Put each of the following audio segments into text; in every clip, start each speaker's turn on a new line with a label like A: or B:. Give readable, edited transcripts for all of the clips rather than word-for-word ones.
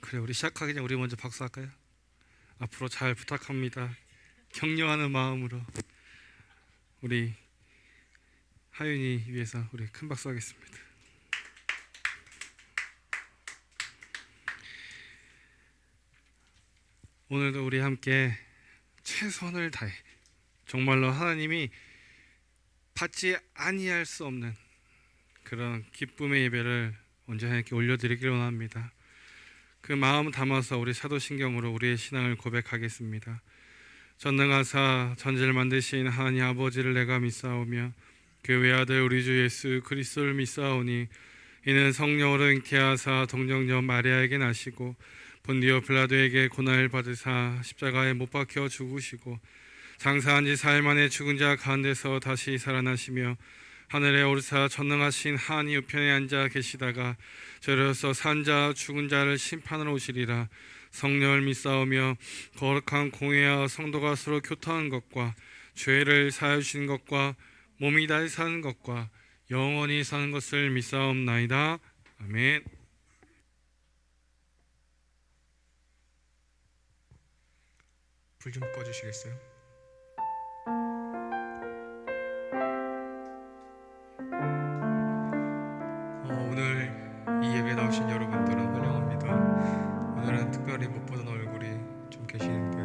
A: 그래, 우리 시작하기 전에 우리 먼저 박수할까요? 앞으로 잘 부탁합니다. 격려하는 마음으로 우리 하윤이 위해서 우리 큰 박수 하겠습니다. 오늘도 우리 함께 최선을 다해 정말로 하나님이 받지 아니할 수 없는 그런 기쁨의 예배를 언제 하나님께 올려드리기를 원합니다. 그 마음 담아서 우리 사도신경으로 우리의 신앙을 고백하겠습니다. 전능하사 전지를 만드신 하나님 아버지를 내가 믿사오며 그 외아들 우리 주 예수 그리스도를 믿사오니 이는 성령으로 잉태하사 동정녀 마리아에게 나시고 본디오 빌라도에게 고난을 받으사 십자가에 못 박혀 죽으시고 장사한 지 사흘 만에 죽은 자 가운데서 다시 살아나시며 하늘에 오르사 전능하신 하나님 우편에 앉아 계시다가 저리로서 산 자 죽은 자를 심판하러 오시리라. 성령을 믿사오며 거룩한 공회와 성도가 서로 교통하는 것과 죄를 사하여 주시는 것과 몸이 다시 사는 것과 영원히 사는 것을 믿사옵나이다. 아멘.
B: 불 좀 꺼주시겠어요? 오늘 이 예배에 나오신 여러분들은 환영합니다. 오늘은 특별히 못 보던 얼굴이 좀 계시는데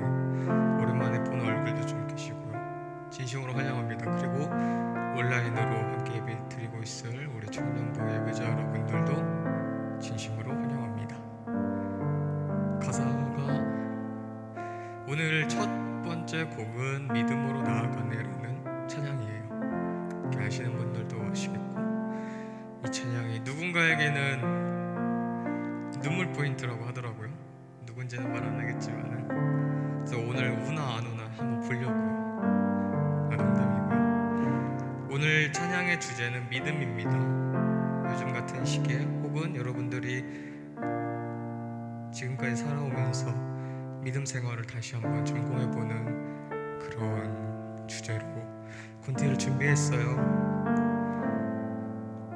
B: 오랜만에 보는 얼굴도 좀 계시고요. 진심으로 환영합니다. 그리고 온라인으로 함께 예배 드리고 있을 우리 청년부 예배자 여러분들도 진심으로 환영합니다. 가사가 오늘 첫 번째 곡은 믿음으로 나아가네라는 찬양이에요. 이렇게 아시는 분들도 아시겠고, 이 찬양이 누군가에게는 눈물 포인트라고 하더라고요. 누군지는 말 안 하겠지만, 그래서 오늘 우나 안 우나 한번 보려고요. 농담이고요. 오늘 찬양의 주제는 믿음입니다. 요즘 같은 시기에 혹은 여러분들이 지금까지 살아오면서 믿음 생활을 다시 한번 점검해보는 그런 주제로 콘티를 준비했어요.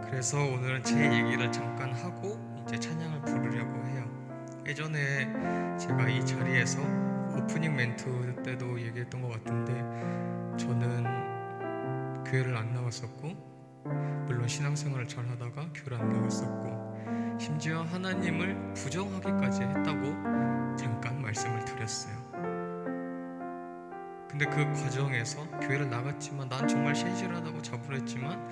B: 그래서 오늘은 제 얘기를 잠깐 하고 이제 찬양을 부르려고 해요. 예전에 제가 이 자리에서 오프닝 멘트 때도 얘기했던 것 같은데, 저는 교회를 안 나왔었고, 물론 신앙생활을 잘 하다가 교회를 안 나갔었고, 심지어 하나님을 부정하기까지 했다고 잠깐 말씀을 드렸어요. 근데 그 과정에서 교회를 나갔지만 난 정말 신실하다고 자부했지만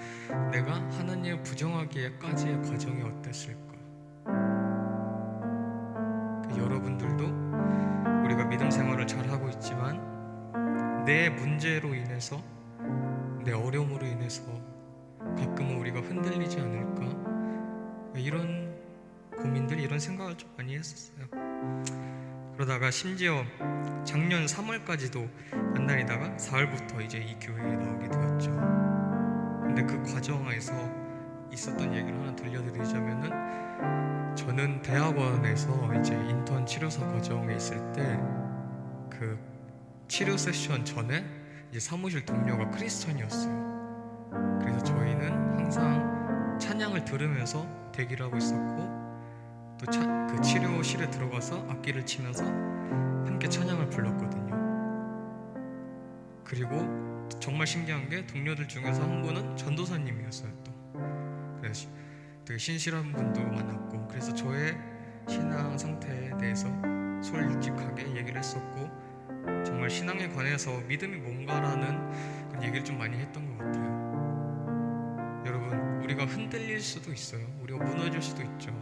B: 내가 하나님을 부정하기에까지의 과정이 어땠을까? 여러분들도 우리가 믿음 생활을 잘하고 있지만 내 문제로 인해서, 내 어려움으로 인해서 가끔은 우리가 흔들리지 않을까? 이런 고민들, 이런 생각을 좀 많이 했었어요. 그러다가 심지어 작년 3월까지도 안 다니다가 4월부터 이제 이 교회에 나오게 되었죠. 근데 그 과정에서 있었던 얘기를 하나 들려드리자면은, 저는 대학원에서 이제 인턴 치료사 과정에 있을 때 그 치료 세션 전에 이제 사무실 동료가 크리스천이었어요. 그래서 저희는 항상 찬양을 들으면서 대기를 하고 있었고, 또 그 치료실에 들어가서 악기를 치면서 함께 찬양을 불렀거든요. 그리고 정말 신기한 게 동료들 중에서 한 분은 전도사님이었어요. 또 그래서 되게 신실한 분도 많았고, 그래서 저의 신앙 상태에 대해서 솔직하게 얘기를 했었고, 정말 신앙에 관해서 믿음이 뭔가라는 그런 얘기를 좀 많이 했던 것 같아요. 여러분, 우리가 흔들릴 수도 있어요. 우리가 무너질 수도 있죠.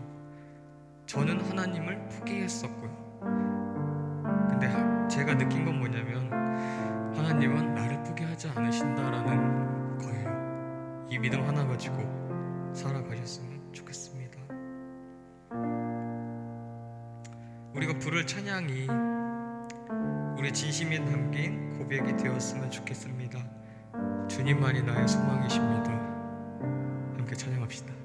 B: 저는 하나님을 포기했었고요. 근데 제가 느낀 건 뭐냐면, 하나님은 나를 포기하지 않으신다라는 거예요. 이 믿음 하나 가지고 살아가셨으면 좋겠습니다. 우리가 부를 찬양이 우리 진심이 담긴 고백이 되었으면 좋겠습니다. 주님만이 나의 소망이십니다. 함께 찬양합시다.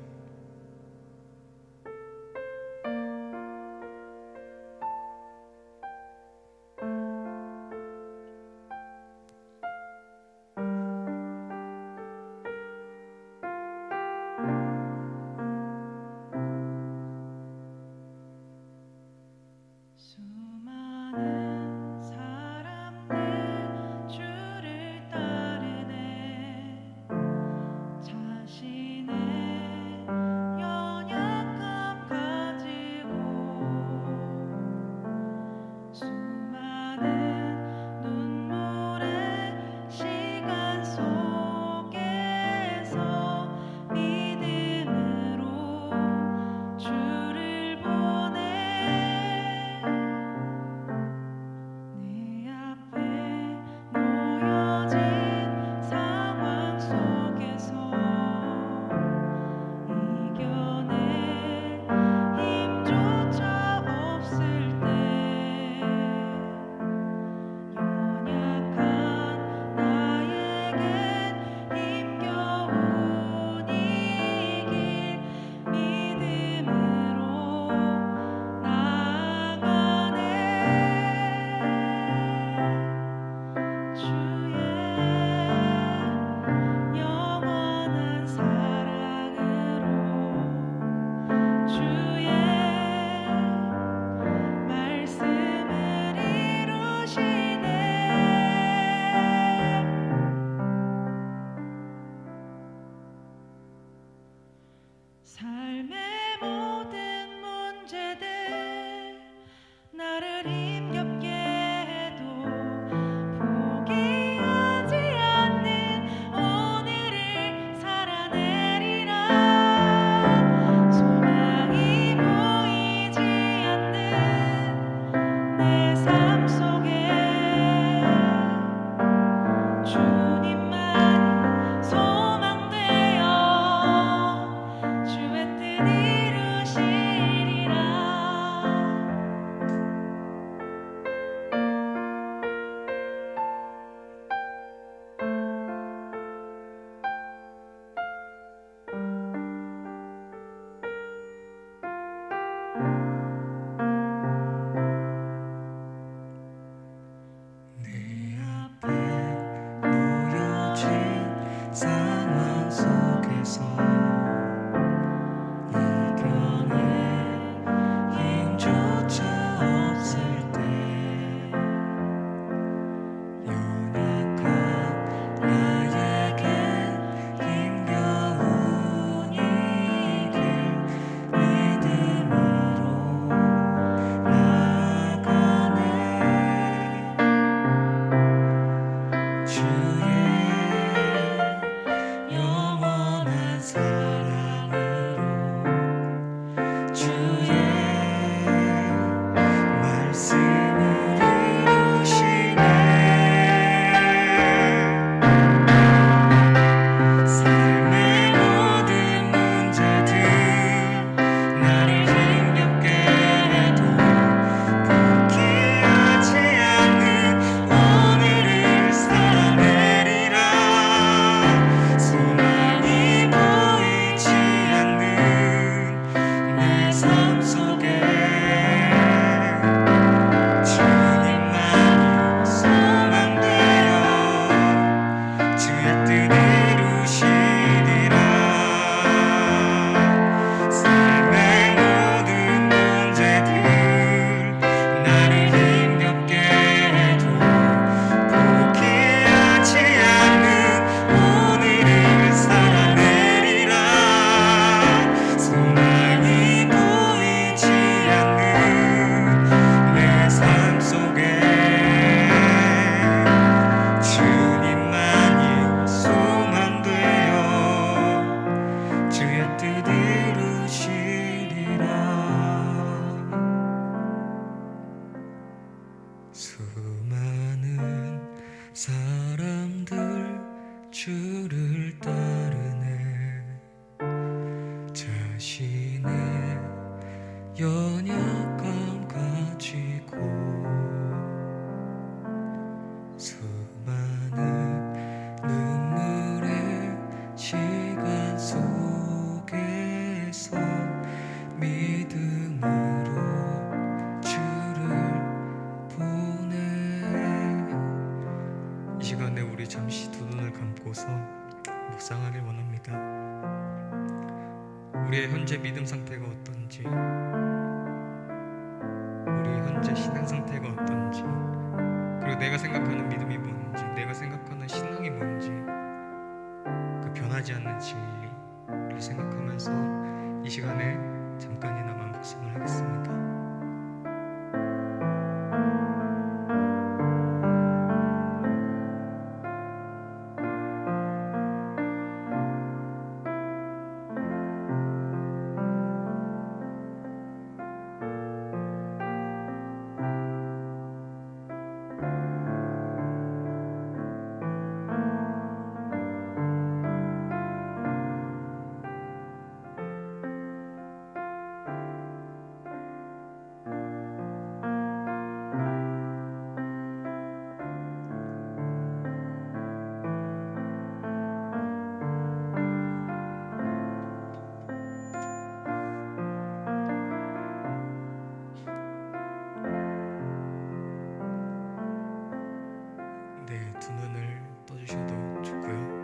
C: 삶의 모든 문제들 나를 힘겹게 해도 포기하지 않는 오늘을 살아내리라. 소망이 보이지 않는 내 삶 속에 주님만이 소망되어 주의 뜻 이루시리라.
B: 내 앞에 놓여진 상황 속에서 이겨낼 힘조차 없을 때 연약한 나에겐 힘겨운 이 길 믿음으로 나아가네. 주의 영원한 사랑으로 주의 말씀을 이루시네. 삶의 모든 문제들 나를 힘겹게 해도 포기하지 않는 오늘을 살아내리라. 소망이 보이지 않는 내 삶 속에 주님만이 소망되어 주의 뜻 이루시리라. 삶의 모든 문제들 나를 힘겹게 해도 포기하지 않는 오늘을 살아내리라. 소망이 보이지 않는 내 삶 속에 주님만이 소망되어 주의 뜻 이루시리라. 수많은 사람들 주를 따르네. 자신의 연약함 가지고 수많은 눈물의 시간 속에서 믿음으로 주를 보내. 이 시간에 우리 잠시 두 눈을 감고서 묵상하길 원합니다. 우리의 현재 믿음 상태가 어떤지, 우리 현재 신앙 상태가 어떤지, 그리고 내가 생각하는 믿음이 뭔지, 내가 생각하는 신앙이 뭔지, 그 변하지 않는 진리를 생각하면서 이 시간에 잠깐이나마 묵상을 하겠습니다. 두 눈을 떠주셔도 좋고요.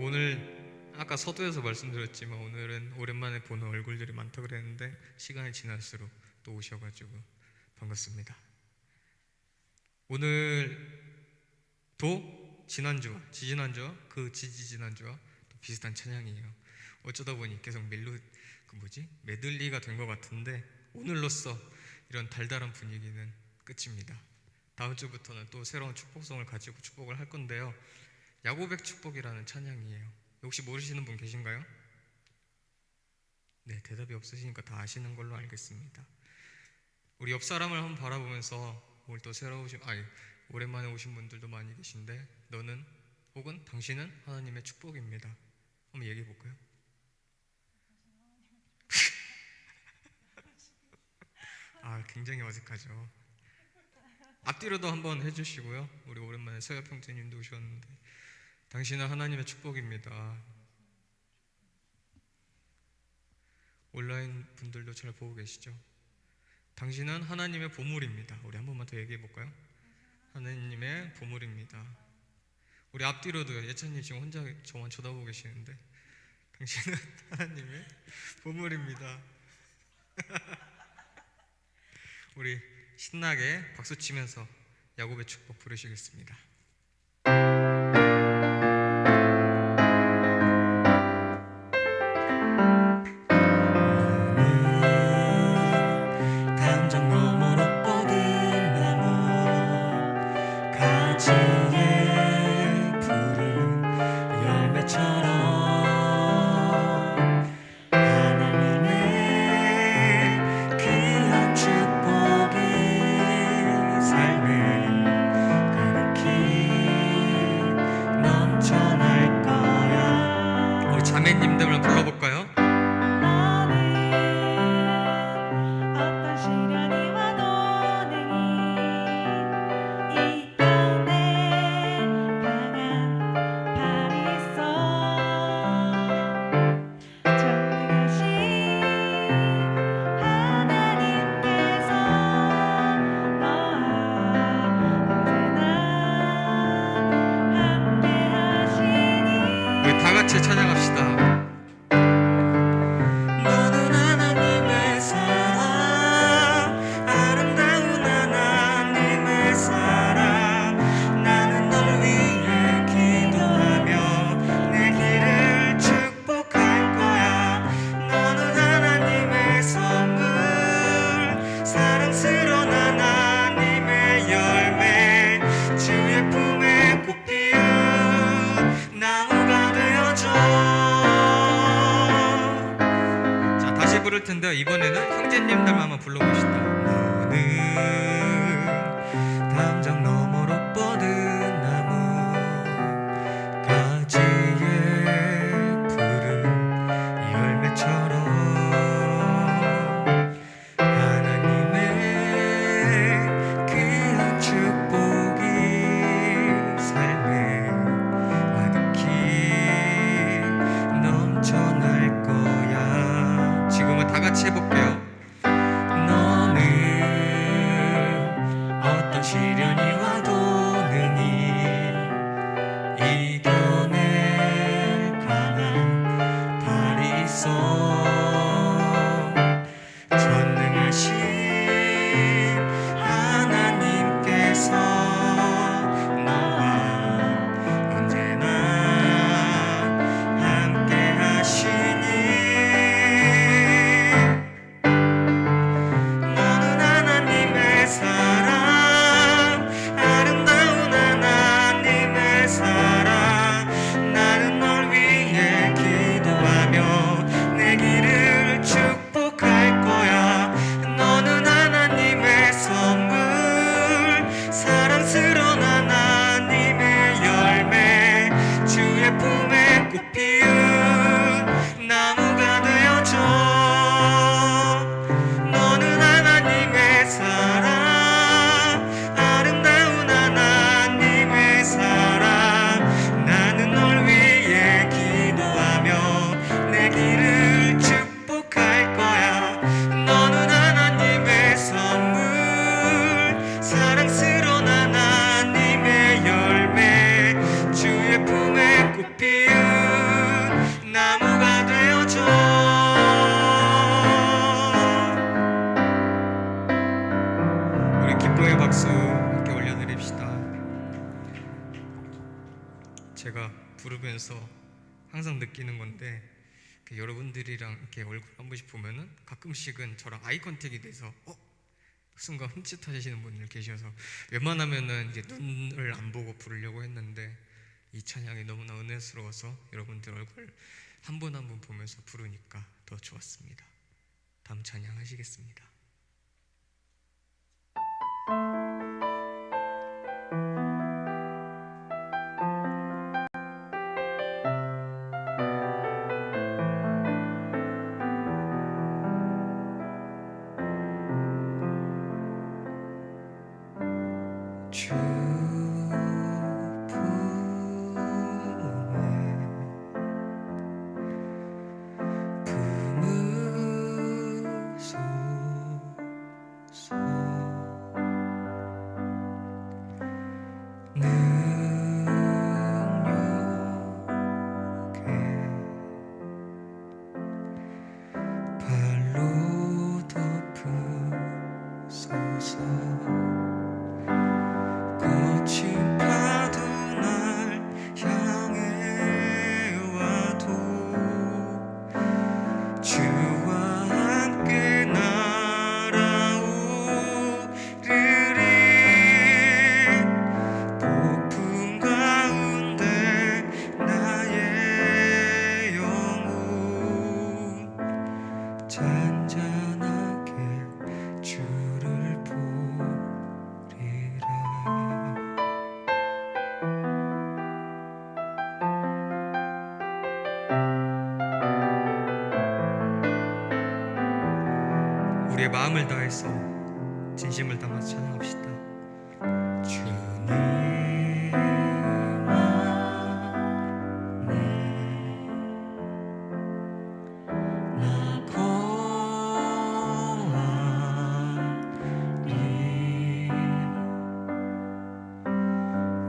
B: 오늘 아까 서두에서 말씀드렸지만 오늘은 오랜만에 보는 얼굴들이 많다고 그랬는데 시간이 지날수록 또 오셔가지고 반갑습니다. 오늘도 지난주와 그 지지난주와 또 비슷한 찬양이에요. 어쩌다 보니 계속 메들리가 된 것 같은데 오늘로써 이런 달달한 분위기는 끝입니다. 다음 주부터는 또 새로운 축복송을 가지고 축복을 할 건데요. 야고백 축복이라는 찬양이에요. 혹시 모르시는 분 계신가요? 네, 대답이 없으시니까 다 아시는 걸로 알겠습니다. 우리 옆 사람을 한번 바라보면서 오늘 또 오랜만에 오신 분들도 많이 계신데 너는 혹은 당신은 하나님의 축복입니다. 한번 얘기해 볼까요? 굉장히 어색하죠. 앞뒤로도 한번 해주시고요. 우리 오랜만에 서엽 형제님도 오셨는데 당신은 하나님의 축복입니다. 온라인 분들도 잘 보고 계시죠? 당신은 하나님의 보물입니다. 우리 한 번만 더 얘기해 볼까요? 하나님의 보물입니다. 우리 앞뒤로도요. 예찬님 지금 혼자 저만 쳐다보고 계시는데 당신은 하나님의 보물입니다. 우리 신나게 박수 치면서 야곱의 축복 부르시겠습니다.
D: 담장 너머로 뻗은 나무 가지에 푸른 열매처럼 하나님의 귀한 축복이 삶을 가득히 넘쳐날 거야.
B: 우리 자매님들을 불러볼까요?
C: 어떤 시련이 와도 능히 이겨낼 강한 발이 있어 전능하신 하나님께서 너와 언제나 함께 하시니
B: 우리 다 같이 찬양합시다.
D: 너는 하나님의 사랑 아름다운 하나님의 사랑 나는 널 위해 기도하며 내 길을 축복할 거야. 너는 하나님의 선물 사랑스러운 하나님의 열매 주의 품에 꽃 피운 나무가 되어줘.
B: 자, 다시 부를 텐데요. 이번에는 형제님들만 한번 불러봅시다.
D: 너는 담장 너머로 뻗은 나무 가지에 푸른 열매처럼 하나님의 귀한 축복이 삶에 가득히 넘쳐날 거야.
B: 지금은 다 같이 해볼게요.
D: 너는 어떤 시련이 와도 능히 이겨낼 강한 발이 있어 전능하신 하나님께서 너와 언제나 함께 하시니 너는 하나님의 사랑 아름다운 하나님의 사랑 나는 널 위해 기도하며 내 길을 축복할 거야. 너는 하나님의 선물 사랑스러운 하나님의 열매 주의 품에 꽃 피운 나무가 되어줘. 너는 하나님의 사랑 아름다운 하나님의 사랑 나는 널 위해 기도하며 내 길을 축복할 거야. 너는 하나님의 선물 사랑스러운 하나님의 열매 주의 품에 꽃 피운 나무가 되어줘.
B: 우리 기쁨의 박수 함께 올려드립시다. 제가 부르면서 항상 느끼는 건데 이렇게 여러분들이랑 이렇게 얼굴 한 번씩 보면은 가끔씩은 저랑 아이 컨택이 돼서 그 순간 흠칫하시는 분들 계셔서 웬만하면은 이제 눈을 안 보고 부르려고 했는데 이 찬양이 너무나 은혜스러워서 여러분들 얼굴 한 분 한 분 보면서 부르니까 더 좋았습니다. 다음 찬양 하시겠습니다.
D: 주 발로 덮으소서. 거친 파도 날 향해 와도 주와 함께 날아오르리. 폭풍 가운데 나의 영혼 잔잔하게 주를 보리라.
B: 우리의 마음을 다해서 진심을 담아 찬양합시다.
D: 주님 안에 나 거하리.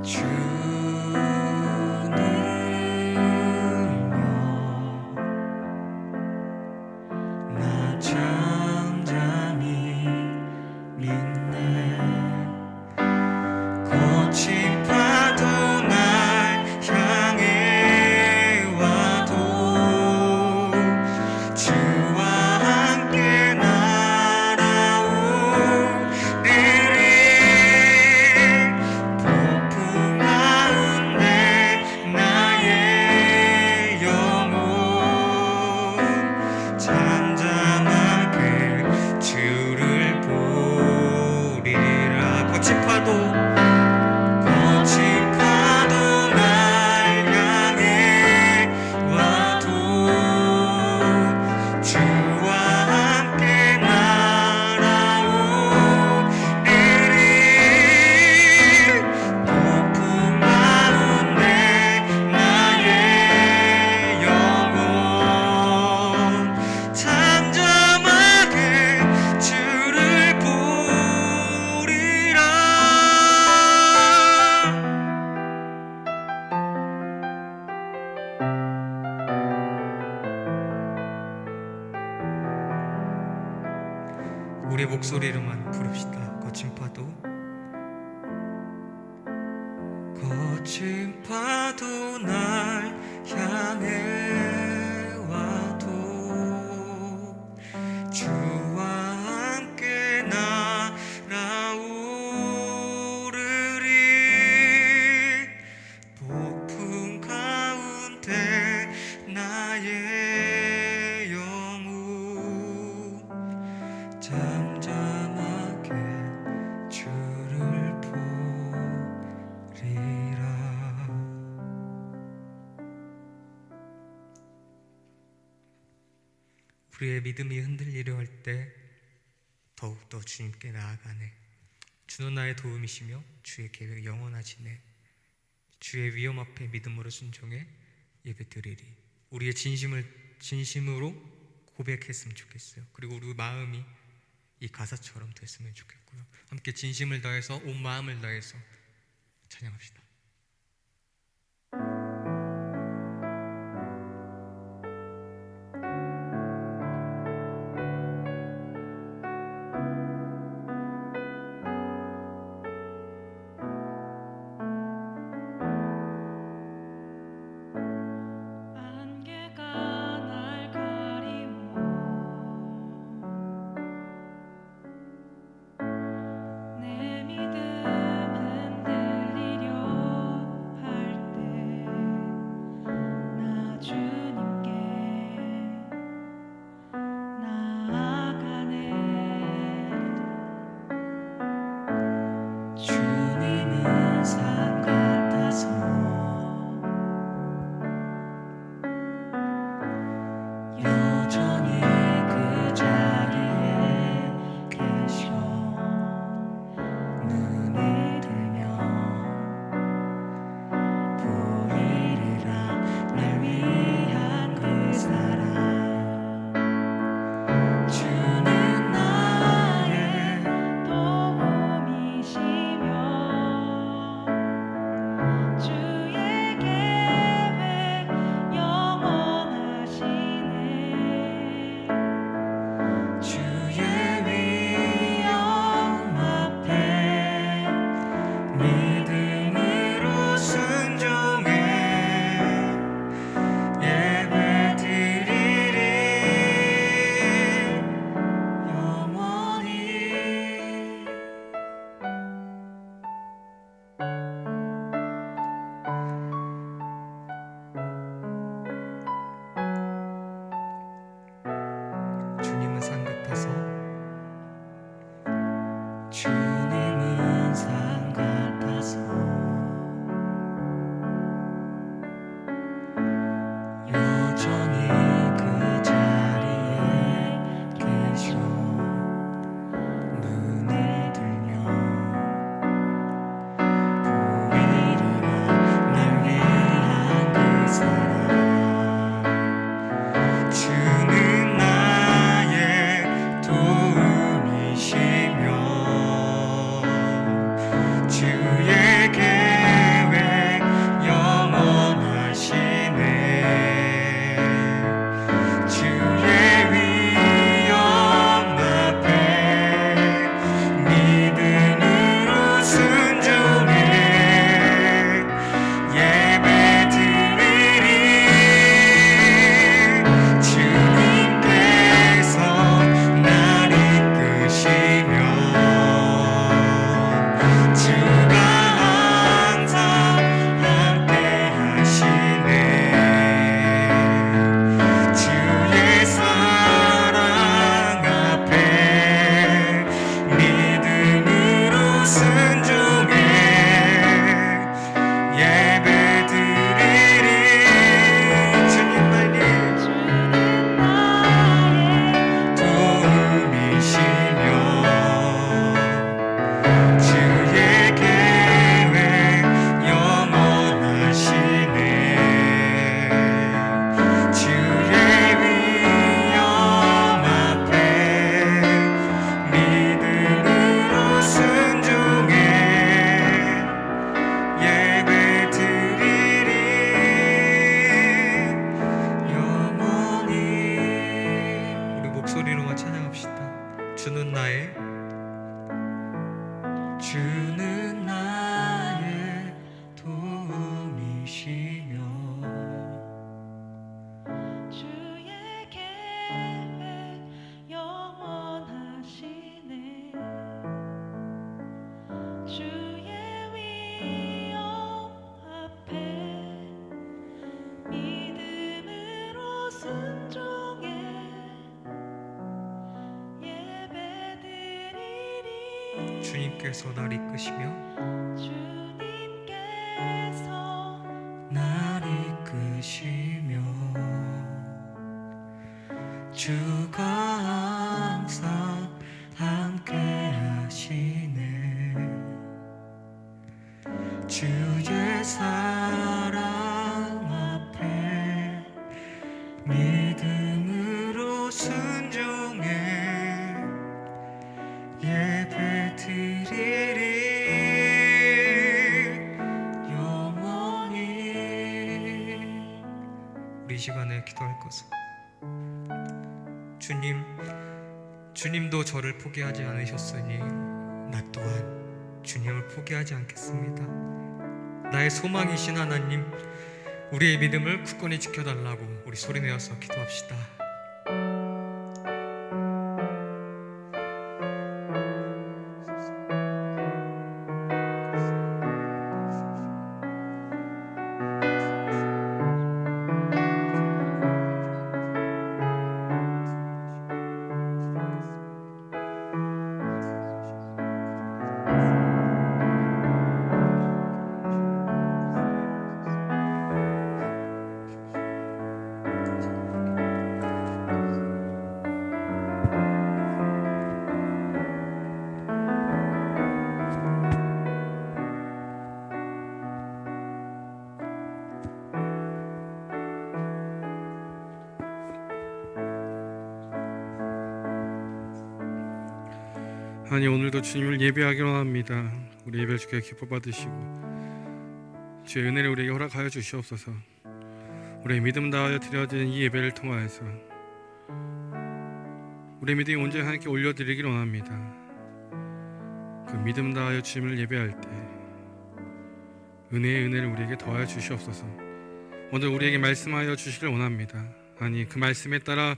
D: 주는요 나 잠잠히 믿네. 거친 파도 날 향해 와도 주와 함께 날아오르리. 폭풍 가운데 나의 영혼 잠잠하게 주를 보리라. 거친 파도 날 향해 와도 주와 함께 날아오르리. 폭풍 가운데 나의 영혼 잠잠하게 주를 보리라.
B: 우리의 목소리로만 부릅시다. 거친 파도.
D: 거친 파도 날 향해 와도 주와 함께 날아오르리. 폭풍 가운데 나의 영혼 잠잠하게 주를 보리라.
B: 우리의 믿음이 흔들리려 할 때 더욱더 주님께 나아가네. 주는 나의 도움이시며 주의 계획 영원하시네. 주의 위엄 앞에 믿음으로 순종해 예배드리리. 우리의 진심으로 고백했으면 좋겠어요. 그리고 우리 마음이 이 가사처럼 됐으면 좋겠고요. 함께 진심을 다해서 온 마음을 다해서 찬양합시다.
C: 안개가 날
B: 같아서
D: 주님은 산 같아서 여전히 그 자리에 계셔 눈을 들며 보이리라 날 위한 그 사랑 주는 나의 도움이시며 주의 계획 영원하시네 주의 위엄 앞에 믿음으로 순종해 예배드리리 주님께서 날 이끄시며 주가 항상 함께 하시네 주의 사랑 앞에 믿음으로 순종해 예배드리리 주님 나의
C: 주는 나의
D: 도움이시며 주의 계획 영원하시네 주의 위엄 앞에 믿음으로 순종해 예배드리리 영원히
B: 우리 목소리로만 찬양합시다. 주는 나의
D: 도움이시며
C: 주의 계획 영원하시네 주의 위엄 앞에 믿음으로 순종해 예배드리리
B: 주님께서 날 이끄시며
C: 주님께서
D: 날 이끄시며 주가 항상 함께 하시네 주의 사랑 앞에 믿음으로 순종해 예배드리리 영원히
B: 우리 이 시간에 기도할 것은 주님도 저를 포기하지 않으셨으니 나 또한 주님을 포기하지 않겠습니다. 나의 소망이신 하나님, 우리의 믿음을 굳건히 지켜달라고 우리 소리내어서 기도합시다.
A: 하나님, 오늘도 주님을 예배하기로 합니다. 우리 예배를 주께 기뻐 받으시고 주의 은혜를 우리에게 허락하여 주시옵소서. 우리의 믿음 다하여 드려지는 이 예배를 통하여서 우리의 믿음이 온전히 하나님께 올려드리기를 원합니다. 그 믿음 다하여 주님을 예배할 때 은혜의 은혜를 우리에게 더하여 주시옵소서. 오늘 우리에게 말씀하여 주시길 원합니다. 아니, 그 말씀에 따라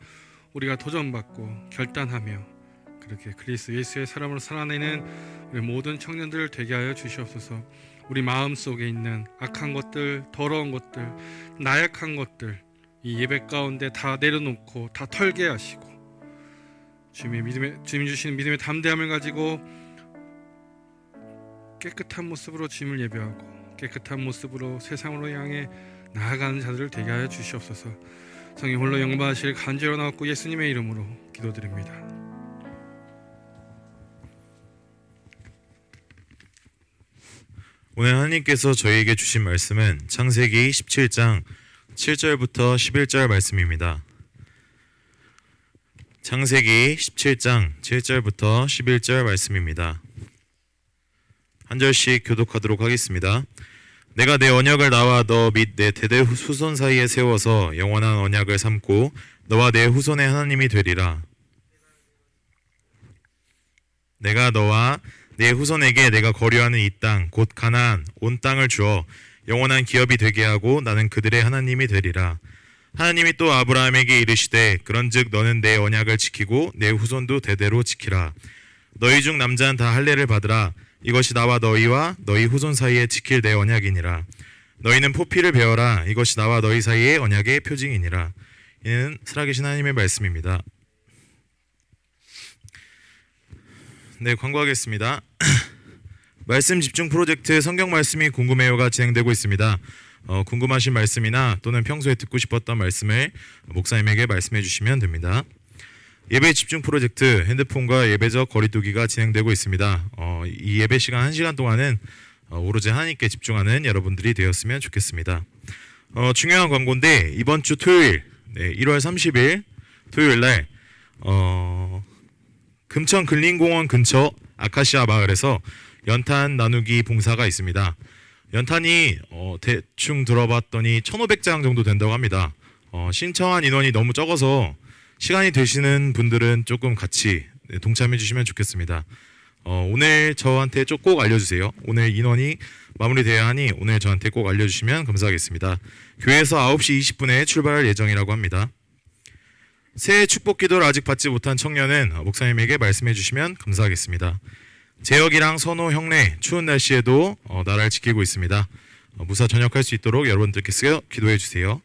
A: 우리가 도전받고 결단하며 그렇게 그리스도 예수의 사람으로 살아내는 우리 모든 청년들을 되게 하여 주시옵소서. 우리 마음속에 있는 악한 것들, 더러운 것들, 나약한 것들 이 예배 가운데 다 내려놓고 다 털게 하시고 주님이 주시는 믿음의 담대함을 가지고 깨끗한 모습으로 주님을 예배하고 깨끗한 모습으로 세상으로 향해 나아가는 자들을 되게 하여 주시옵소서. 성령 홀로 영광하실 간절히 나왔고 예수님의 이름으로 기도드립니다.
E: 오늘 하나님께서 저희에게 주신 말씀은 창세기 17장 7절부터 11절 말씀입니다. 창세기 17장 7절부터 11절 말씀입니다. 한 절씩 교독하도록 하겠습니다. 내가 내 언약을 나와 너 및 내 대대 후손 사이에 세워서 영원한 언약을 삼고 너와 내 후손의 하나님이 되리라. 내가 너와 내 후손에게 내가 거류하는 이 땅 곧 가나안 온 땅을 주어 영원한 기업이 되게 하고 나는 그들의 하나님이 되리라. 하나님이 또 아브라함에게 이르시되 그런즉 너는 내 언약을 지키고 내 후손도 대대로 지키라. 너희 중 남자는 다 할례를 받으라. 이것이 나와 너희와 너희 후손 사이에 지킬 내 언약이니라. 너희는 포피를 베어라. 이것이 나와 너희 사이의 언약의 표징이니라. 이는 살아계신 하나님의 말씀입니다. 네, 광고하겠습니다. 말씀 집중 프로젝트 성경 말씀이 궁금해요가 진행되고 있습니다. 궁금하신 말씀이나 또는 평소에 듣고 싶었던 말씀을 목사님에게 말씀해 주시면 됩니다. 예배 집중 프로젝트 핸드폰과 예배적 거리두기가 진행되고 있습니다. 이 예배 시간 1시간 동안은 오로지 하나님께 집중하는 여러분들이 되었으면 좋겠습니다. 중요한 광고인데 이번 주 토요일 1월 30일 토요일 날 금천 근린공원 근처 아카시아 마을에서 연탄 나누기 봉사가 있습니다. 연탄이 대충 들어봤더니 1,500장 정도 된다고 합니다. 신청한 인원이 너무 적어서 시간이 되시는 분들은 조금 같이 동참해 주시면 좋겠습니다. 오늘 저한테 꼭 알려주세요. 오늘 인원이 마무리되어야 하니 오늘 저한테 꼭 알려주시면 감사하겠습니다. 교회에서 9시 20분에 출발할 예정이라고 합니다. 새해 축복 기도를 아직 받지 못한 청년은 목사님에게 말씀해 주시면 감사하겠습니다. 재혁이랑 선호 형네 추운 날씨에도 나라를 지키고 있습니다. 무사 전역할 수 있도록 여러분들께서 기도해 주세요.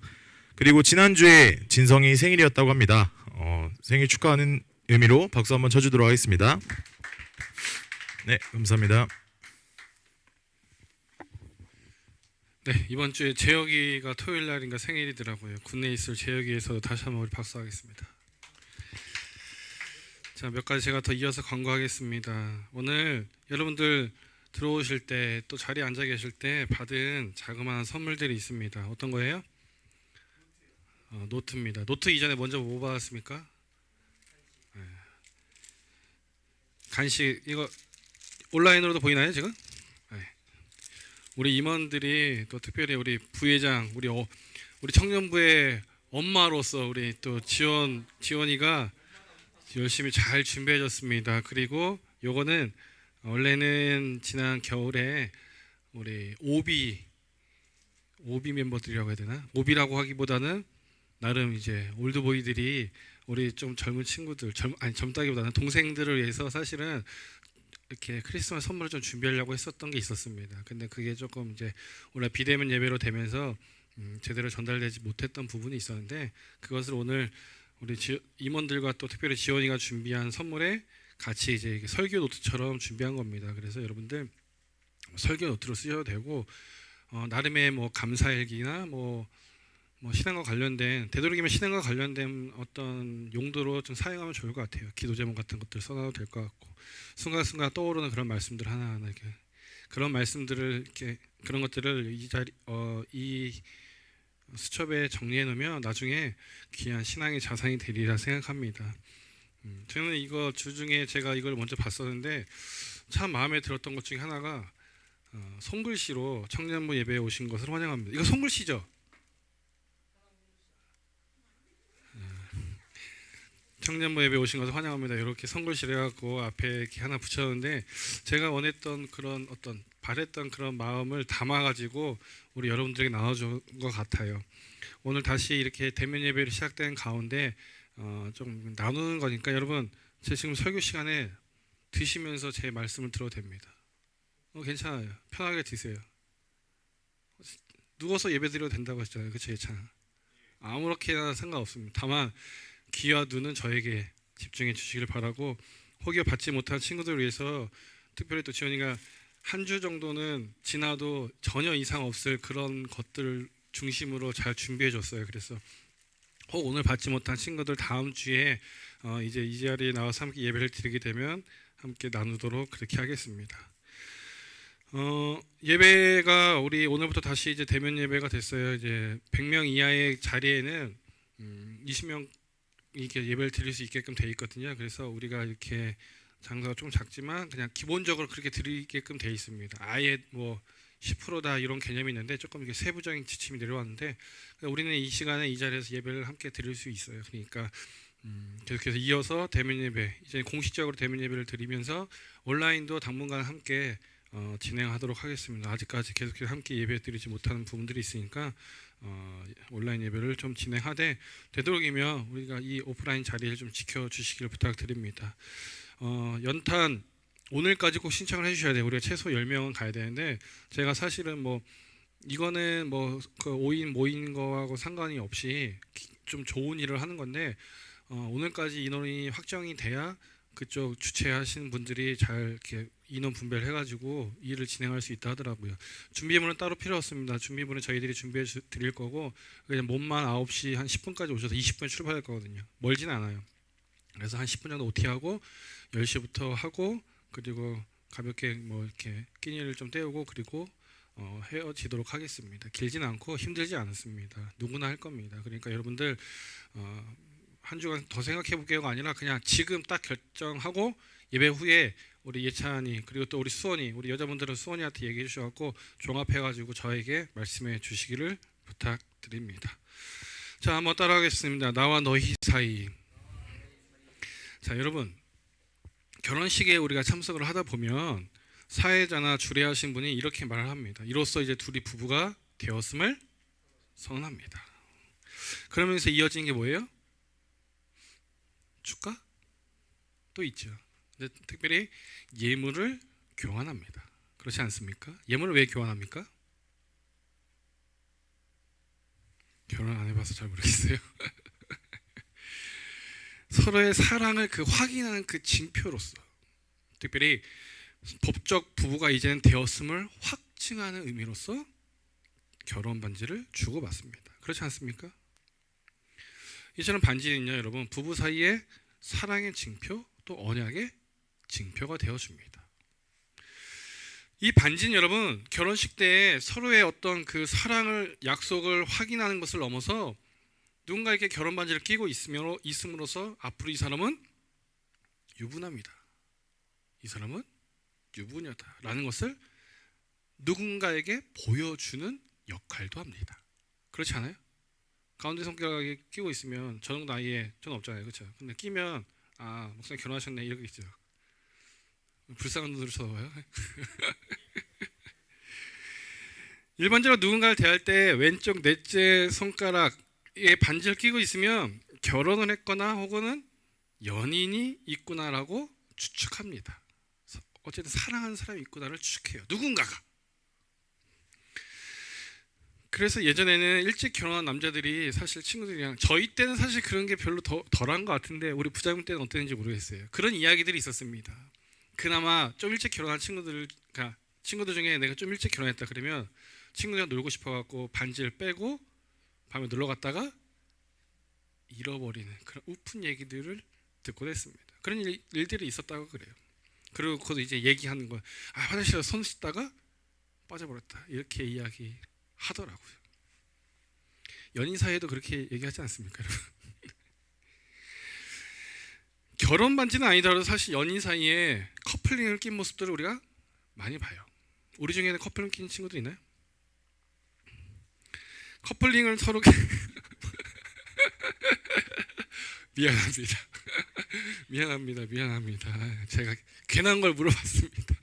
E: 그리고 지난주에 진성이 생일이었다고 합니다. 생일 축하하는 의미로 박수 한번 쳐주도록 하겠습니다. 네, 감사합니다.
A: 네, 이번 주에 재혁이가 토요일 날인가 생일이더라고요. 국내에 있을 재혁이에서 다시 한번 우리 박수하겠습니다. 자, 몇 가지 제가 더 이어서 광고하겠습니다. 오늘 여러분들 들어오실 때 또 자리에 앉아 계실 때 받은 자그마한 선물들이 있습니다. 어떤 거예요? 노트입니다. 노트 이전에 먼저 뭐 받았습니까? 네. 간식 이거 온라인으로도 보이나요 지금? 네. 우리 임원들이 또 특별히 우리 부회장 우리 청년부의 엄마로서 우리 또 지원이가 열심히 잘 준비해줬습니다. 그리고 요거는 원래는 지난 겨울에 우리 오비 멤버들이라고 해야 되나? 오비라고 하기보다는 나름 이제 올드보이들이 우리 좀 젊은 친구들 젊다기보다는 동생들을 위해서 사실은 이렇게 크리스마스 선물을 좀 준비하려고 했었던 게 있었습니다. 근데 그게 조금 이제 원래 비대면 예배로 되면서 제대로 전달되지 못했던 부분이 있었는데 그것을 오늘 우리 임원들과 또 특별히 지원이가 준비한 선물에 같이 이제 설교 노트처럼 준비한 겁니다. 그래서 여러분들 설교 노트로 쓰셔도 되고 나름의 뭐 감사일기나 뭐 신앙과 관련된 되도록이면 신앙과 관련된 어떤 용도로 좀 사용하면 좋을 것 같아요. 기도 제목 같은 것들 써놔도 될 것 같고 순간순간 떠오르는 그런 말씀들 하나하나 이렇게 그런 말씀들을 이렇게 그런 것들을 이 수첩에 정리해 놓으면 나중에 귀한 신앙의 자산이 되리라 생각합니다. 저는 이거 주중에 제가 이걸 먼저 봤었는데 참 마음에 들었던 것 중에 하나가 손글씨로 청년부 예배에 오신 것을 환영합니다. 이거 손글씨죠? 청년부 예배 오신 것을 환영합니다. 이렇게 손글씨를 해갖고 앞에 이렇게 하나 붙였는데 제가 원했던 그런 어떤 바랬던 그런 마음을 담아가지고 우리 여러분들에게 나눠준 것 같아요. 오늘 다시 이렇게 대면 예배를 시작된 가운데 좀 나누는 거니까 여러분 제 지금 설교 시간에 드시면서 제 말씀을 들어도 됩니다. 괜찮아요. 편하게 드세요. 누워서 예배 드려도 된다고 하셨잖아요. 그렇죠? 괜찮아. 아무렇게나 상관없습니다. 다만 귀와 눈은 저에게 집중해 주시길 바라고, 혹여 받지 못한 친구들을 위해서 특별히 또 지원이가 한 주 정도는 지나도 전혀 이상 없을 그런 것들을 중심으로 잘 준비해 줬어요. 그래서 혹 오늘 받지 못한 친구들 다음 주에 이제 이 자리에 나와서 함께 예배를 드리게 되면 함께 나누도록 그렇게 하겠습니다. 예배가 우리 오늘부터 다시 이제 대면 예배가 됐어요. 이제 100명 이하의 자리에는 20명 이렇게 예배를 드릴 수 있게끔 돼 있거든요. 그래서 우리가 이렇게 장소가 좀 작지만 그냥 기본적으로 그렇게 드리게끔 돼 있습니다. 아예 뭐 10%다 이런 개념이 있는데 조금 이게 세부적인 지침이 내려왔는데 우리는 이 시간에 이 자리에서 예배를 함께 드릴 수 있어요. 그러니까 계속해서 이어서 대면 예배, 이제 공식적으로 대면 예배를 드리면서 온라인도 당분간 함께 진행하도록 하겠습니다. 아직까지 계속해서 함께 예배 드리지 못하는 부분들이 있으니까 온라인 예배를 좀 진행하되 되도록이면 우리가 이 오프라인 자리를 좀 지켜주시길 부탁드립니다. 연탄 오늘까지 꼭 신청을 해주셔야 돼요. 우리가 최소 10명은 가야 되는데 제가 사실은 뭐 이거는 뭐 그 5인 모인 거하고 상관이 없이 좀 좋은 일을 하는 건데 오늘까지 인원이 확정이 돼야 그쪽 주최하시는 분들이 잘 이렇게 인원 분배를 해가지고 일을 진행할 수 있다 하더라고요. 준비물은 따로 필요 없습니다. 준비물은 저희들이 준비해 드릴 거고 그냥 몸만 9시 한 10분까지 오셔서 20분에 출발할 거거든요. 멀진 않아요. 그래서 한 10분 정도 OT하고 10시부터 하고 그리고 가볍게 뭐 이렇게 끼니를 좀 때우고 그리고 헤어지도록 하겠습니다. 길진 않고 힘들지 않습니다. 누구나 할 겁니다. 그러니까 여러분들 한 주간 더 생각해 볼게요가 아니라 그냥 지금 딱 결정하고 예배 후에 우리 예찬이 그리고 또 우리 수원이 우리 여자분들은 수원이한테 얘기해 주셔갖고 종합해가지고 저에게 말씀해 주시기를 부탁드립니다. 자, 한번 따라하겠습니다. 나와 너희 사이. 자, 여러분 결혼식에 우리가 참석을 하다 보면 사회자나 주례하신 분이 이렇게 말을 합니다. 이로써 이제 둘이 부부가 되었음을 선언합니다. 그러면서 이어지는 게 뭐예요? 축가? 또 있죠. 근데 특별히 예물을 교환합니다. 그렇지 않습니까? 예물을 왜 교환합니까? 결혼 안 해봐서 잘 모르겠어요. 서로의 사랑을 그 확인하는 그 징표로서 특별히 법적 부부가 이제는 되었음을 확증하는 의미로서 결혼 반지를 주고받습니다. 그렇지 않습니까? 이처럼 반지는요, 여러분 부부 사이의 사랑의 징표 또 언약의 징표가 되어줍니다. 이 반지는 여러분 결혼식 때 서로의 어떤 그 사랑을 약속을 확인하는 것을 넘어서 누군가에게 결혼 반지를 끼고 있음으로써 앞으로 이 사람은 유부남이다. 이 사람은 유부녀다라는 것을 누군가에게 보여주는 역할도 합니다. 그렇지 않아요? 가운데 손가락에 끼고 있으면 저 정도 나이에 저는 없잖아요, 그렇죠? 근데 끼면 아 목사님 결혼하셨네 이렇게 있죠. 불쌍한 눈으로 쳐다봐요. 일반적으로 누군가를 대할 때 왼쪽 넷째 손가락에 반지를 끼고 있으면 결혼을 했거나 혹은 연인이 있구나라고 추측합니다. 어쨌든 사랑하는 사람이 있구나를 추측해요. 누군가가. 그래서 예전에는 일찍 결혼한 남자들이 사실 친구들이랑 저희 때는 사실 그런 게 별로 덜한 것 같은데 우리 부장님 때는 어땠는지 모르겠어요. 그런 이야기들이 있었습니다. 그나마 좀 일찍 결혼한 친구들 중에 내가 좀 일찍 결혼했다 그러면 친구들이랑 놀고 싶어갖고 반지를 빼고 밤에 놀러 갔다가 잃어버리는 그런 우픈 얘기들을 듣곤 했습니다. 그런 일들이 있었다고 그래요. 그리고 그것도 이제 얘기하는 거, 아 화장실에서 손 씻다가 빠져버렸다 이렇게 이야기 하더라고요. 연인 사이에도 그렇게 얘기하지 않습니까, 여러분? 결혼 반지는 아니더라도 사실 연인 사이에 커플링을 낀 모습들을 우리가 많이 봐요. 우리 중에는 커플링 낀 친구들 있나요? 커플링을 서로 미안합니다. 제가 괜한 걸 물어봤습니다.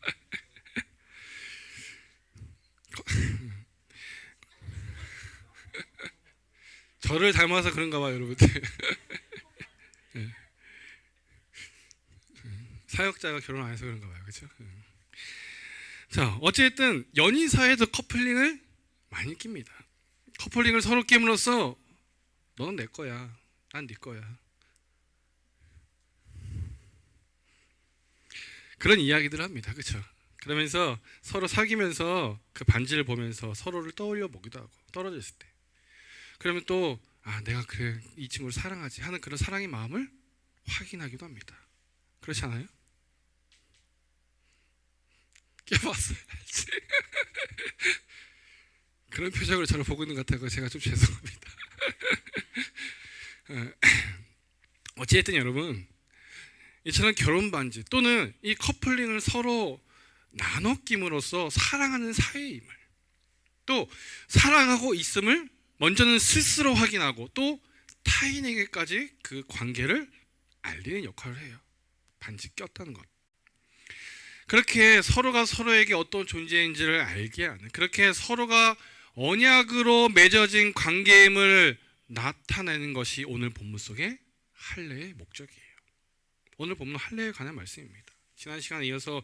A: 저를 닮아서 그런가 봐요, 여러분들. 사역자가 결혼 안 해서 그런가 봐요, 그렇죠? 자, 어쨌든 연인 사이에도 커플링을 많이 낍니다. 커플링을 서로 끼므로써 너는 내 거야, 난 네 거야. 그런 이야기들을 합니다. 그렇죠? 그러면서 서로 사귀면서 그 반지를 보면서 서로를 떠올려 보기도 하고 떨어져 있을 때. 그러면 또 내가 그래 이 친구를 사랑하지 하는 그런 사랑의 마음을 확인하기도 합니다. 그렇지 않아요? 깨봤어요. 그런 표정으로 저를 보고 있는 것 같아서 제가 좀 죄송합니다. 어찌됐든 여러분, 이처럼 결혼 반지 또는 이 커플링을 서로 나눠 끼므로써 사랑하는 사이임을, 또 사랑하고 있음을 먼저는 스스로 확인하고 또 타인에게까지 그 관계를 알리는 역할을 해요. 반지 꼈다는 것. 그렇게 서로가 서로에게 어떤 존재인지를 알게 하는, 그렇게 서로가 언약으로 맺어진 관계임을 나타내는 것이 오늘 본문 속의 할례의 목적이에요. 오늘 본문 할례에 관한 말씀입니다. 지난 시간에 이어서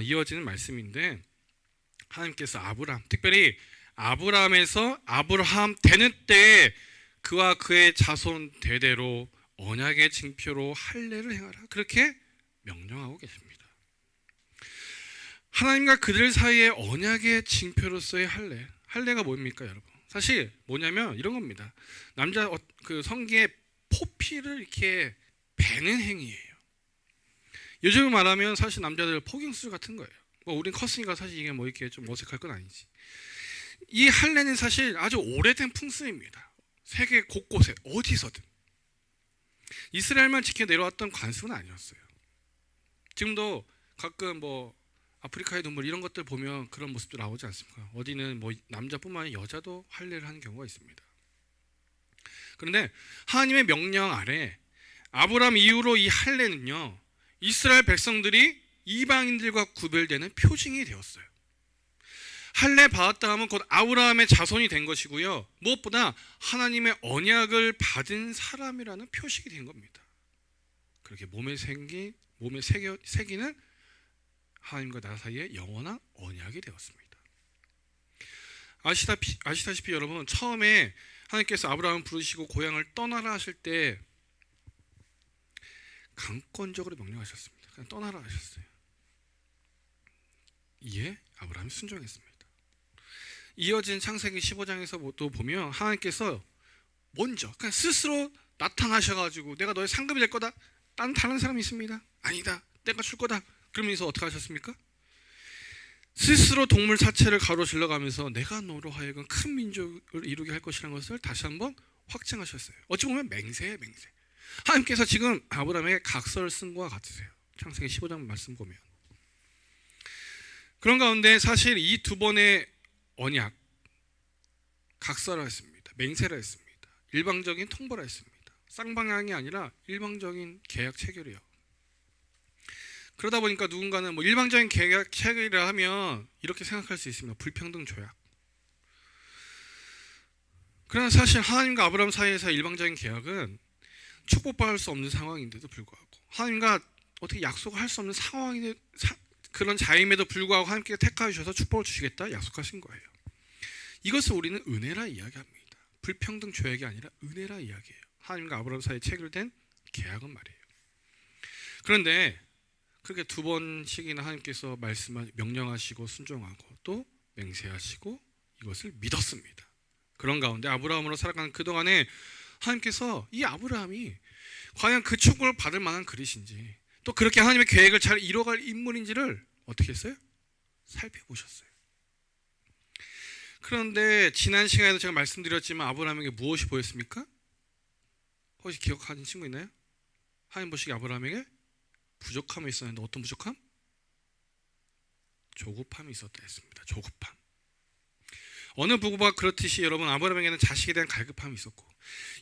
A: 이어지는 말씀인데, 하나님께서 아브라함, 특별히 아브라함에서 아브라함 되는 때에 그와 그의 자손 대대로 언약의 징표로 할례를 행하라, 그렇게 명령하고 계십니다. 하나님과 그들 사이의 언약의 징표로서의 할례. 할례가 뭡니까, 여러분? 사실 뭐냐면 이런 겁니다. 남자 그 성기에 포피를 이렇게 베는 행위예요. 요즘 말하면 사실 남자들 포경수술 같은 거예요. 뭐 우린 컸으니까 사실 이게 뭐 이렇게 좀 어색할 건 아니지. 이 할례는 사실 아주 오래된 풍습입니다. 세계 곳곳에 어디서든. 이스라엘만 지켜 내려왔던 관습은 아니었어요. 지금도 가끔 뭐 아프리카의 동물 이런 것들 보면 그런 모습도 나오지 않습니까? 어디는 뭐 남자뿐만 아니라 여자도 할례를 하는 경우가 있습니다. 그런데 하나님의 명령 아래 아브라함 이후로 이 할례는요, 이스라엘 백성들이 이방인들과 구별되는 표징이 되었어요. 할례 받았다 하면 곧 아브라함의 자손이 된 것이고요, 무엇보다 하나님의 언약을 받은 사람이라는 표식이 된 겁니다. 그렇게 몸에 새기는 하나님과 나 사이에 영원한 언약이 되었습니다. 아시다시피 여러분, 처음에 하나님께서 아브라함을 부르시고 고향을 떠나라 하실 때 강권적으로 명령하셨습니다. 그냥 떠나라 하셨어요. 이에 아브라함이 순종했습니다. 이어진 창세기 15장에서도 보면 하나님께서 먼저 그냥 스스로 나타나셔가지고 내가 너의 상급이 될 거다. 다른 사람이 있습니다. 아니다. 내가 줄 거다. 그러면서 어떻게 하셨습니까? 스스로 동물 사체를 가로질러 가면서 내가 너로 하여금 큰 민족을 이루게 할 것이라는 것을 다시 한번 확증하셨어요. 어찌 보면 맹세예요, 맹세. 하나님께서 지금 아브라함에게 각서를 쓴 것과 같으세요. 창세기 15장 말씀 보면. 그런 가운데 사실 이 두 번의 언약, 각서라 했습니다. 맹세라 했습니다. 일방적인 통보라 했습니다. 쌍방향이 아니라 일방적인 계약 체결이요. 그러다 보니까 누군가는 뭐 일방적인 계약 체결이라 하면 이렇게 생각할 수 있습니다. 불평등 조약. 그러나 사실 하나님과 아브라함 사이에서 일방적인 계약은 축복받을 수 없는 상황인데도 불구하고, 하나님과 어떻게 약속을 할 수 없는 상황인데 그런 자임에도 불구하고 하나님께서 택하여 주셔서 축복을 주시겠다 약속하신 거예요. 이것을 우리는 은혜라 이야기합니다. 불평등 조약이 아니라 은혜라 이야기해요. 하나님과 아브라함 사이에 체결된 계약은 말이에요. 그런데 그렇게 두 번씩이나 하나님께서 명령하시고 순종하고 또 맹세하시고 이것을 믿었습니다. 그런 가운데 아브라함으로 살아가는 그동안에 하나님께서 이 아브라함이 과연 그 축복을 받을 만한 그릇인지, 또 그렇게 하나님의 계획을 잘 이뤄갈 인물인지를 어떻게 했어요? 살펴보셨어요. 그런데 지난 시간에도 제가 말씀드렸지만 아브라함에게 무엇이 보였습니까? 혹시 기억하는 친구 있나요? 하나님 보시기에 아브라함에게 부족함이 있었는데 어떤 부족함? 조급함이 있었다 했습니다. 조급함. 어느 부부가 그렇듯이 여러분, 아브라함에게는 자식에 대한 갈급함이 있었고,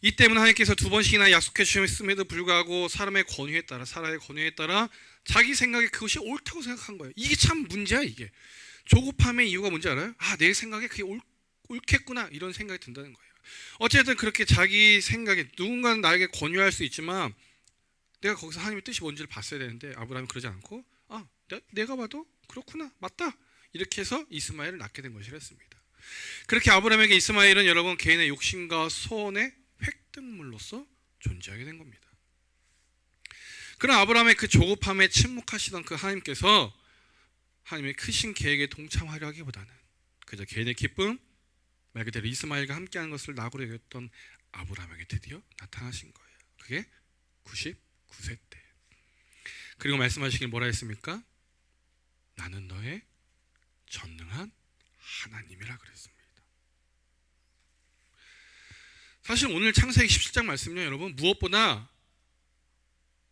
A: 이 때문에 하나님께서 두 번씩이나 약속해 주셨음에도 불구하고 사람의 권위에 따라, 사라의 권위에 따라 자기 생각에 그것이 옳다고 생각한 거예요. 이게 참 문제야. 이게 조급함의 이유가 뭔지 알아요? 내 생각에 그게 옳겠구나, 이런 생각이 든다는 거예요. 어쨌든 그렇게 자기 생각에, 누군가는 나에게 권유할 수 있지만 내가 거기서 하나님의 뜻이 뭔지를 봤어야 되는데 아브라함이 그러지 않고 내가 봐도 그렇구나, 맞다, 이렇게 해서 이스마엘을 낳게 된 것이라 했습니다. 그렇게 아브라함에게 이스마엘은 여러분 개인의 욕심과 소원의 획득물로서 존재하게 된 겁니다. 그런 아브라함의 그 조급함에 침묵하시던 그 하나님께서 하나님의 크신 계획에 동참하려 하기보다는 그저 개인의 기쁨, 말 그대로 이스마엘과 함께하는 것을 낙으로 여겼던 아브라함에게 드디어 나타나신 거예요. 그게 99세 때. 그리고 말씀하시길 뭐라 했습니까? 나는 너의 전능한 하나님이라 그랬습니다. 사실 오늘 창세기 17장 말씀은요, 여러분, 무엇보다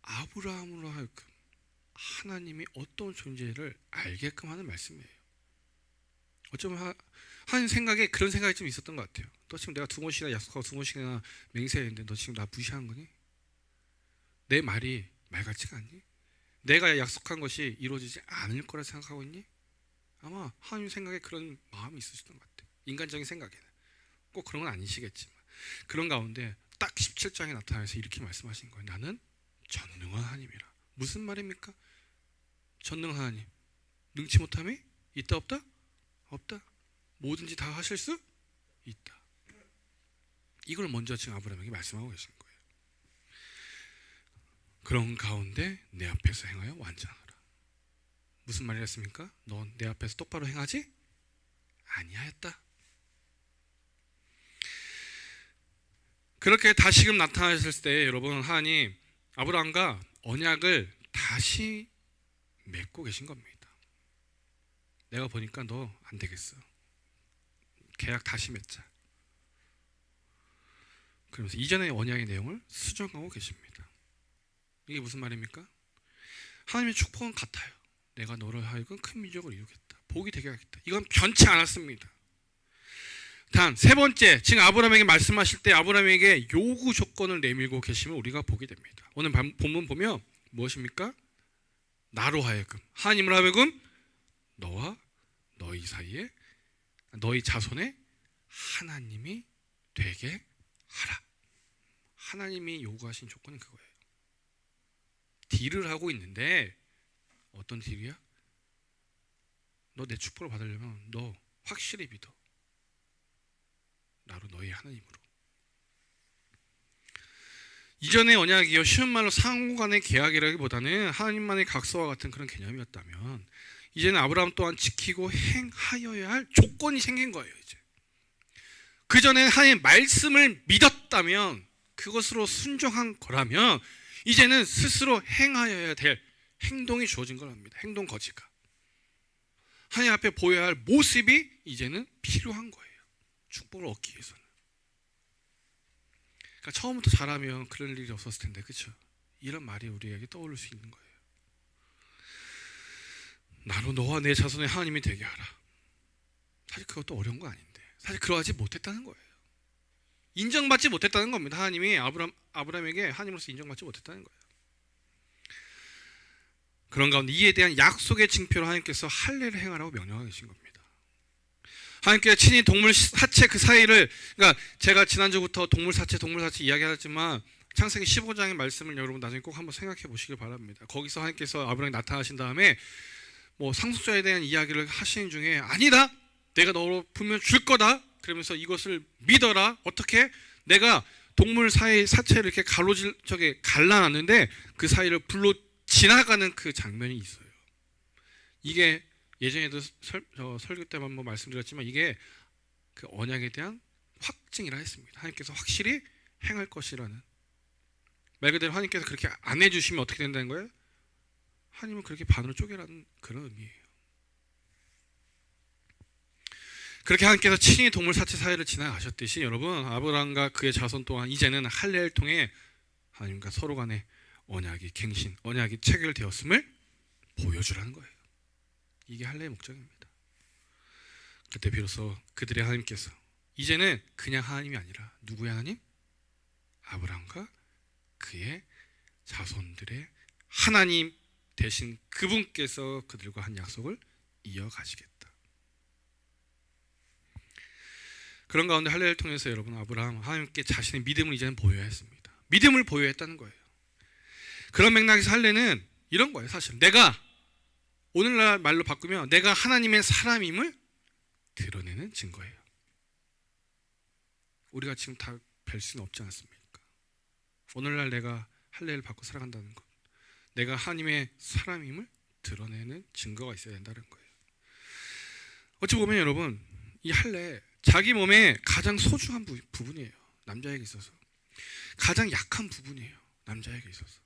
A: 아브라함으로 하여금 하나님이 어떤 존재를 알게끔 하는 말씀이에요. 어쩌면 하나님 생각에 그런 생각이 좀 있었던 것 같아요. 너 지금 내가 2번씩이나 약속하고 2번씩이나 맹세했는데 너 지금 나 무시한 거니? 내 말이 말 같지가 않니? 내가 약속한 것이 이루어지지 않을 거라 생각하고 있니? 아마 하나님 생각에 그런 마음이 있으셨던 것 같아요. 인간적인 생각에는 꼭 그런 건 아니시겠지만 그런 가운데 딱 17장에 나타나서 이렇게 말씀하신 거예요. 나는 전능한 하나님이라. 무슨 말입니까? 전능한 하나님, 능치 못함이 있다 없다? 없다. 뭐든지 다 하실 수 있다. 이걸 먼저 지금 아브라함에게 말씀하고 계신 거예요. 그런 가운데 내 앞에서 행하여 완전하라. 무슨 말이라 했습니까? 넌 내 앞에서 똑바로 행하지 아니하였다. 그렇게 다시금 나타나셨을 때 여러분, 하나님 아브라함과 언약을 다시 맺고 계신 겁니다. 내가 보니까 너 안 되겠어. 계약 다시 맺자. 그러면서 이전의 언약의 내용을 수정하고 계십니다. 이게 무슨 말입니까? 하나님의 축복은 같아요. 내가 너를 하여금 큰 민족을 이루겠다. 복이 되게 하겠다. 이건 변치 않았습니다. 단 세 번째, 지금 아브라함에게 말씀하실 때 아브라함에게 요구 조건을 내밀고 계시면 우리가 보게 됩니다. 오늘 본문 보면 무엇입니까? 나로 하여금, 하나님으로 하여금 너와 너희 사이에, 너희 자손의 하나님이 되게 하라. 하나님이 요구하신 조건은 그거예요. 딜을 하고 있는데 어떤 딜이야? 너 내 축복을 받으려면 너 확실히 믿어. 나로 너희 하나님으로. 이전의 언약이요, 쉬운 말로 상호간의 계약이라기보다는 하나님만의 각서와 같은 그런 개념이었다면 이제는 아브라함 또한 지키고 행하여야 할 조건이 생긴 거예요. 이제 그 전에 하나님의 말씀을 믿었다면, 그것으로 순종한 거라면 이제는 스스로 행하여야 될 행동이 주어진 거랍니다. 행동 거지가 하나님 앞에 보여야 할 모습이 이제는 필요한 거예요. 축복을 얻기 위해서는. 그러니까 처음부터 잘하면 그런 일이 없었을 텐데, 그렇죠? 이런 말이 우리에게 떠오를 수 있는 거예요. 나로 너와 내 자손의 하나님이 되게 하라. 사실 그것도 어려운 거 아닌데, 사실 그러하지 못했다는 거예요. 인정받지 못했다는 겁니다. 하나님이 아브라함에게 하나님으로서 인정받지 못했다는 거예요. 그런 가운데 이에 대한 약속의 징표로 하나님께서 할례를 행하라고 명령하고 계신 겁니다. 하나님께서 친히 동물 사체 그 사이를, 그러니까 제가 지난주부터 동물 사체 이야기하지만 창세기 15장의 말씀을 여러분 나중에 꼭 한번 생각해 보시길 바랍니다. 거기서 하나님께서 아브라함에 나타나신 다음에 뭐 상속자에 대한 이야기를 하시는 중에, 아니다, 내가 너로 분명 줄 거다, 그러면서 이것을 믿어라. 어떻게? 내가 동물 사이 사체를 이렇게 갈라놨는데 그 사이를 불로 지나가는 그 장면이 있어요. 이게 예전에도 설교 때 한번 말씀드렸지만 이게 그 언약에 대한 확증이라 했습니다. 하나님께서 확실히 행할 것이라는. 말 그대로 하나님께서 그렇게 안 해주시면 어떻게 된다는 거예요? 하나님은 그렇게 반으로 쪼개라는 그런 의미예요. 그렇게 하나님께서 친히 동물 사체 사이를 지나가셨듯이 여러분, 아브라함과 그의 자손 또한 이제는 할례를 통해 하나님과 서로 간의 언약이 갱신, 언약이 체결되었음을 보여주라는 거예요. 이게 할례의 목적입니다. 그때 비로소 그들의 하나님께서 이제는 그냥 하나님이 아니라 누구의 하나님? 아브라함과 그의 자손들의 하나님 대신 그분께서 그들과 한 약속을 이어가시겠다. 그런 가운데 할례를 통해서 여러분, 아브라함 하나님께 자신의 믿음을 이제는 보여야 했습니다. 믿음을 보여야 했다는 거예요. 그런 맥락에서 할례는 이런 거예요. 사실 내가, 오늘날 말로 바꾸면 내가 하나님의 사람임을 드러내는 증거예요. 우리가 지금 다 뵐 수는 없지 않습니까? 오늘날 내가 할례를 받고 살아간다는 것, 내가 하나님의 사람임을 드러내는 증거가 있어야 된다는 거예요. 어찌 보면 여러분 이 할례 자기 몸에 가장 소중한 부분이에요. 남자에게 있어서 가장 약한 부분이에요. 남자에게 있어서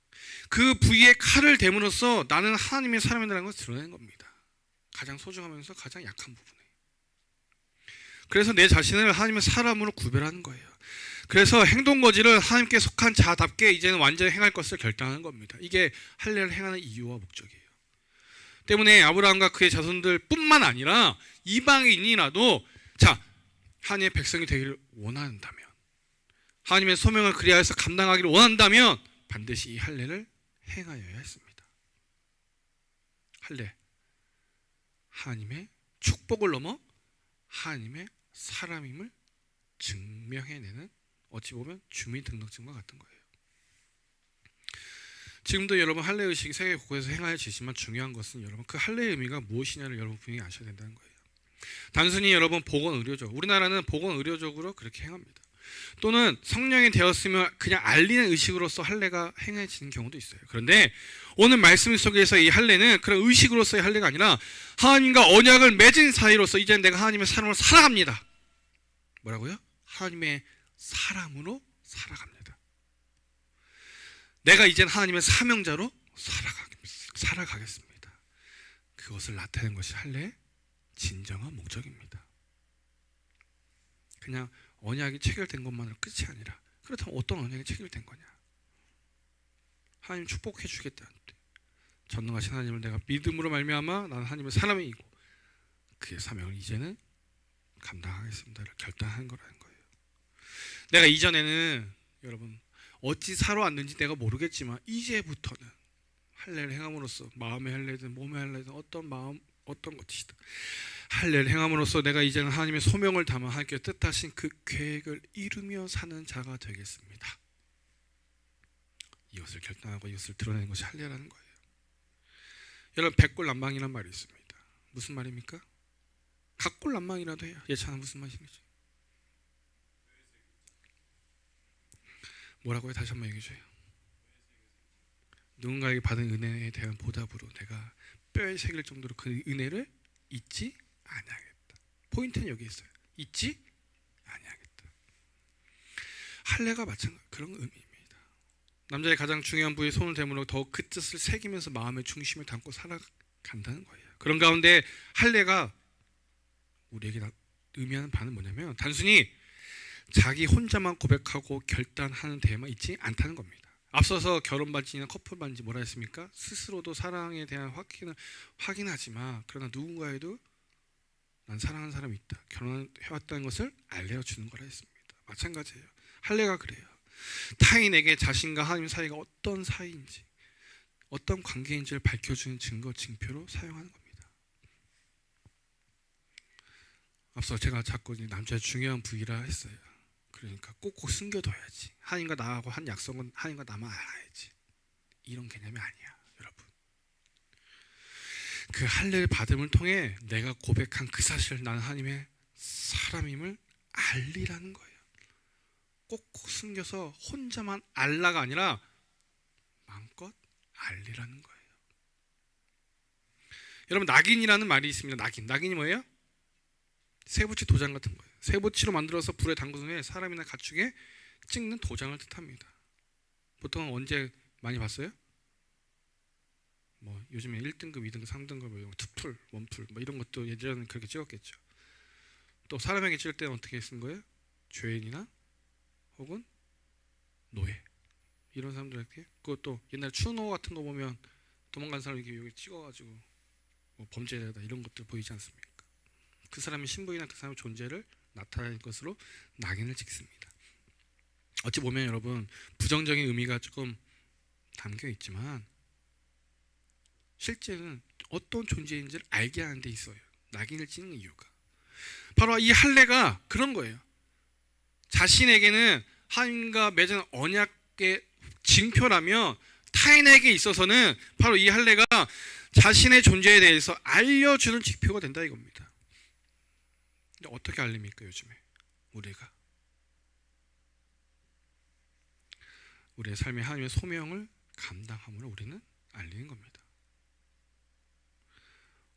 A: 그 부위에 칼을 댐으로써 나는 하나님의 사람이라는 것을 드러내는 겁니다. 가장 소중하면서 가장 약한 부분이에요. 그래서 내 자신을 하나님의 사람으로 구별하는 거예요. 그래서 행동거지를 하나님께 속한 자답게 이제는 완전히 행할 것을 결단하는 겁니다. 이게 할례를 행하는 이유와 목적이에요. 때문에 아브라함과 그의 자손들 뿐만 아니라 이방인이라도 자 하나님의 백성이 되기를 원한다면, 하나님의 소명을 그리하여서 감당하기를 원한다면 반드시 이 할례를 행하여야 했습니다. 할례, 하나님의 축복을 넘어 하나님의 사람임을 증명해내는, 어찌 보면 주민등록증과 같은 거예요. 지금도 여러분 할례 의식이 세계 곳곳에서 행하여지지만 중요한 것은 여러분 그 할례의 의미가 무엇이냐를 여러분 분명히 아셔야 된다는 거예요. 단순히 여러분 보건 의료적, 우리나라는 보건 의료적으로 그렇게 행합니다. 또는 성령이 되었으면 그냥 알리는 의식으로서 할례가 행해지는 경우도 있어요. 그런데 오늘 말씀 속에서 이 할례는 그런 의식으로서의 할례가 아니라 하나님과 언약을 맺은 사이로서 이제 내가 하나님의 사람으로 살아갑니다. 뭐라고요? 하나님의 사람으로 살아갑니다. 내가 이제는 하나님의 사명자로 살아가겠습니다. 그것을 나타내는 것이 할례의 진정한 목적입니다. 그냥 언약이 체결된 것만으로 끝이 아니라, 그렇다면 어떤 언약이 체결된 거냐? 하나님 축복해 주겠다는데 전능하신 하나님을 내가 믿음으로 말미암아 나는 하나님의 사람이고 그의 사명을 이제는 감당하겠습니다를 결단한 거라는 거예요. 내가 이전에는 여러분 어찌 살아왔는지 내가 모르겠지만 이제부터는 할례를 행함으로써 마음의 할례든 몸의 할례든 어떤 것이든 할례를 행함으로써 내가 이제는 하나님의 소명을 담아 하나님께 뜻하신 그 계획을 이루며 사는 자가 되겠습니다. 이것을 결단하고 이것을 드러내는 것이 할례라는 거예요. 여러분 백골난방이라는 말이 있습니다. 무슨 말입니까? 각골난방이라도 해요. 예찬은 무슨 말인지 뭐라고요? 다시 한번 얘기해 줘요. 누군가에게 받은 은혜에 대한 보답으로 내가 뼈에 새길 정도로 그 은혜를 잊지 아니하겠다. 포인트는 여기 있어요. 잊지 아니하겠다. 할례가 마찬가지 그런 의미입니다. 남자의 가장 중요한 부위에 손을 대므로 더욱 그 뜻을 새기면서 마음의 중심을 담고 살아간다는 거예요. 그런 가운데 할례가 우리에게 의미하는 바는 뭐냐면 단순히 자기 혼자만 고백하고 결단하는 데에만 있지 않다는 겁니다. 앞서서 결혼 반지나 커플 반지 뭐라 했습니까? 스스로도 사랑에 대한 확인하지만 그러나 누군가에도 난 사랑하는 사람이 있다, 결혼해왔다는 것을 알려주는 거라 했습니다. 마찬가지예요. 할례가 그래요. 타인에게 자신과 하나님 사이가 어떤 사이인지, 어떤 관계인지를 밝혀주는 증거, 징표로 사용하는 겁니다. 앞서 제가 자꾸 남자의 중요한 부위라 했어요. 그러니까 꼭꼭 숨겨둬야지. 하나님과 나하고 한 약속은 하나님과 나만 알아야지. 이런 개념이 아니야, 여러분. 그 할례를 받음을 통해 내가 고백한 그 사실을 나는 하나님의 사람임을 알리라는 거예요. 꼭꼭 숨겨서 혼자만 알라가 아니라 마음껏 알리라는 거예요. 여러분 낙인이라는 말이 있습니다. 낙인이 뭐예요? 세부치 도장 같은 거예요. 세부치로 만들어서 불에 담근 후에 사람이나 가축에 찍는 도장을 뜻합니다. 보통 언제 많이 봤어요? 뭐 요즘에 1등급, 2등급, 3등급, 뭐 투풀, 원풀 뭐 이런 것도 예전에는 그렇게 찍었겠죠. 또 사람에게 찍을 때는 어떻게 쓴 거예요? 죄인이나 혹은 노예 이런 사람들에게. 그것도 옛날 추노 같은 거 보면 도망간 사람 이렇게 여기 찍어가지고 뭐 범죄자다 이런 것들 보이지 않습니까? 그 사람의 신분이나 그 사람의 존재를 나타낼 것으로 낙인을 찍습니다. 어찌 보면 여러분 부정적인 의미가 조금 담겨 있지만 실제는 어떤 존재인지를 알게 하는 데 있어요. 낙인을 찍는 이유가 바로 이 할례가 그런 거예요. 자신에게는 하나님과 맺은 언약의 징표라면 타인에게 있어서는 바로 이 할례가 자신의 존재에 대해서 알려주는 지표가 된다 이겁니다. 근데 어떻게 알립니까? 요즘에 우리가 우리의 삶의 하나님의 소명을 감당함으로 우리는 알리는 겁니다.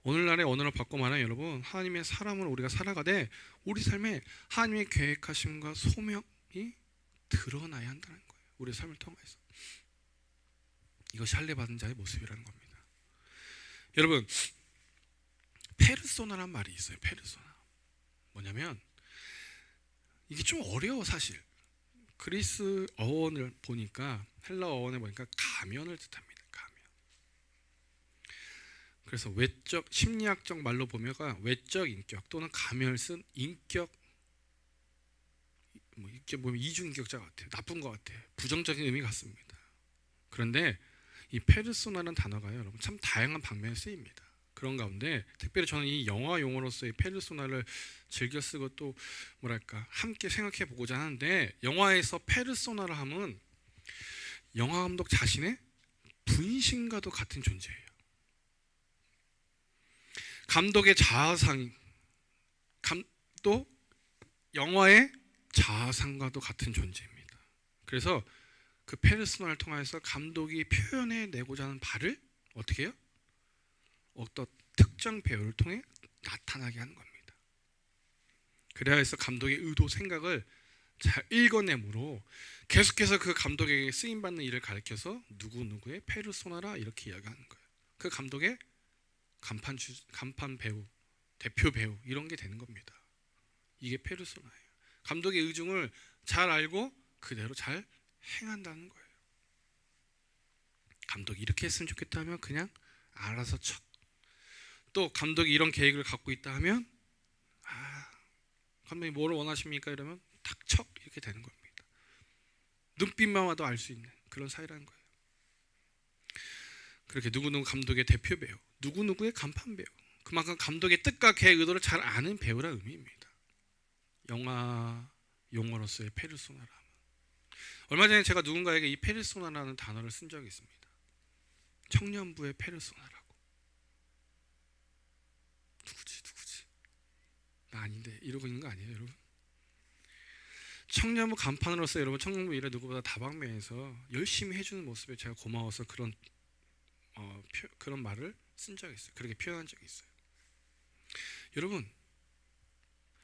A: 오늘날의 언어를 바꿔 말하면 여러분, 하나님의 사람으로 우리가 살아가되 우리 삶에 하나님의 계획하심과 소명이 드러나야 한다는 거예요. 우리의 삶을 통해서. 이것이 할례받은 자의 모습이라는 겁니다. 여러분, 페르소나란 말이 있어요. 페르소나. 뭐냐면 이게 좀 어려워 사실. 그리스 어원을 보니까, 헬라 어원을 보니까 가면을 뜻합니다. 가면. 그래서 외적, 심리학적 말로 보면 외적 인격 또는 가면을 쓴 인격, 뭐 이렇게 보면 이중인격자 같아요. 나쁜 것 같아요. 부정적인 의미 같습니다. 그런데 이 페르소나라는 단어가 여러분 참 다양한 방면에 쓰입니다. 그런 가운데 특별히 저는 이 영화 용어로서의 페르소나를 즐겨 쓰고 또 뭐랄까 함께 생각해 보고자 하는데, 영화에서 페르소나를 하면 영화 감독 자신의 분신과도 같은 존재예요. 감독의 자아상, 또 영화의 자아상과도 같은 존재입니다. 그래서 그 페르소나를 통해서 감독이 표현해내고자 하는 바를 어떻게 해요? 어떤 특정 배우를 통해 나타나게 하는 겁니다. 그래야 해서 감독의 의도, 생각을 잘 읽어내므로 계속해서 그 감독에게 쓰임받는 일을 가르쳐서 누구누구의 페르소나라 이렇게 이야기하는 거예요. 그 감독의 간판 배우, 대표 배우 이런 게 되는 겁니다. 이게 페르소나예요. 감독의 의중을 잘 알고 그대로 잘 행한다는 거예요. 감독이 이렇게 했으면 좋겠다 하면 그냥 알아서 척. 또 감독이 이런 계획을 갖고 있다 하면 감독님 뭐를 원하십니까? 이러면 탁척 이렇게 되는 겁니다. 눈빛만 와도 알 수 있는 그런 사이라는 거예요. 그렇게 누구누구 감독의 대표 배우, 누구누구의 간판 배우, 그만큼 감독의 뜻과 계획 의도를 잘 아는 배우라는 의미입니다. 영화 용어로서의 페르소나라. 얼마 전에 제가 누군가에게 이 페르소나라는 단어를 쓴 적이 있습니다. 청년부의 페르소나라고. 누구지? 나 아닌데 이러고 있는 거 아니에요, 여러분? 청년부 간판으로서 여러분 청년부 일을 누구보다 다방면에서 열심히 해주는 모습에 제가 고마워서 그런 말을 쓴 적이 있어요. 그렇게 표현한 적이 있어요. 여러분,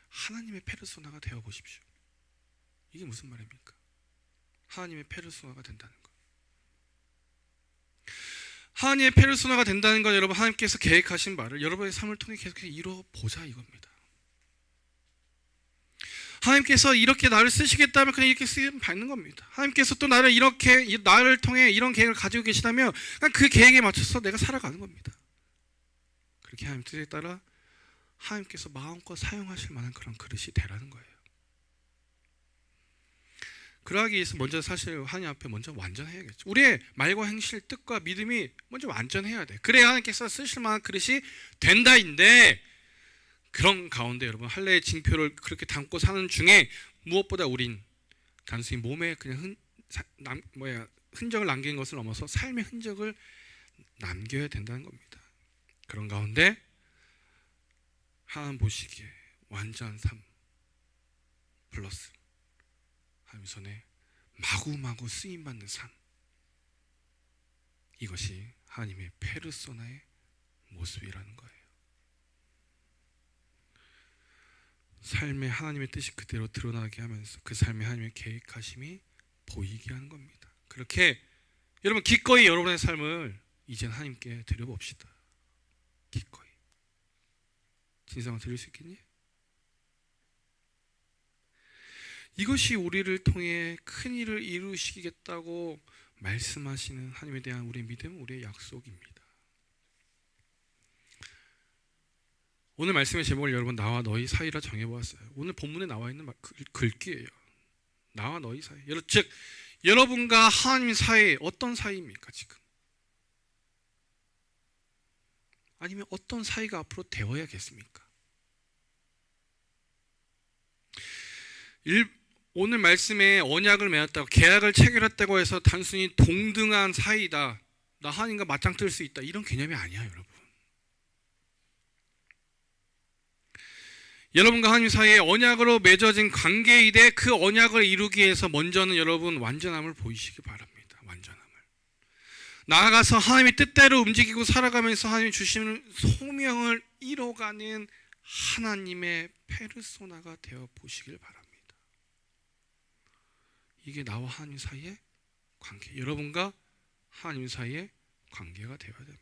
A: 하나님의 페르소나가 되어 보십시오. 이게 무슨 말입니까? 하나님의 페르소나가 된다는 것. 하나님의 페르소나가 된다는 건 여러분 하나님께서 계획하신 말을 여러분의 삶을 통해 계속해서 이루어 보자 이겁니다. 하나님께서 이렇게 나를 쓰시겠다면 그냥 이렇게 쓰임 받는 겁니다. 하나님께서 또 나를 통해 이런 계획을 가지고 계시다면 그 계획에 맞춰서 내가 살아가는 겁니다. 그렇게 하나님 뜻에 따라 하나님께서 마음껏 사용하실 만한 그런 그릇이 되라는 거예요. 그러하기 위해서 먼저 사실 하나님 앞에 먼저 완전해야겠죠. 우리의 말과 행실, 뜻과 믿음이 먼저 완전해야 돼. 그래야 하나님께서 쓰실 만한 그릇이 된다인데, 그런 가운데 여러분 할례의 징표를 그렇게 담고 사는 중에 무엇보다 우린 단순히 몸에 그냥 흔적을 남기는 것을 넘어서 삶의 흔적을 남겨야 된다는 겁니다. 그런 가운데 하나님 보시기에 완전한 삶 플러스 하나님 손에 마구마구 쓰임받는 삶, 이것이 하나님의 페르소나의 모습이라는 거예요. 삶에 하나님의 뜻이 그대로 드러나게 하면서 그 삶에 하나님의 계획하심이 보이게 하는 겁니다. 그렇게 여러분 기꺼이 여러분의 삶을 이제는 하나님께 드려봅시다. 기꺼이. 진성아 드릴 수 있겠니? 이것이 우리를 통해 큰 일을 이루시겠다고 말씀하시는 하나님에 대한 우리의 믿음, 우리의 약속입니다. 오늘 말씀의 제목을 여러분 나와 너희 사이라 정해보았어요. 오늘 본문에 나와 있는 글귀예요. 나와 너희 사이. 즉 여러분과 하나님 사이 어떤 사이입니까 지금? 아니면 어떤 사이가 앞으로 되어야겠습니까? 오늘 말씀에 언약을 맺었다고 계약을 체결했다고 해서 단순히 동등한 사이다, 나 하나님과 맞짱 뜰 수 있다, 이런 개념이 아니야 여러분. 여러분과 하나님 사이에 언약으로 맺어진 관계이되 그 언약을 이루기 위해서 먼저는 여러분 완전함을 보이시기 바랍니다. 완전함을. 나아가서 하나님의 뜻대로 움직이고 살아가면서 하나님이 주시는 소명을 이뤄가는 하나님의 페르소나가 되어 보시길 바랍니다. 이게 나와 하나님 사이의 관계, 여러분과 하나님 사이의 관계가 되어야 됩니다.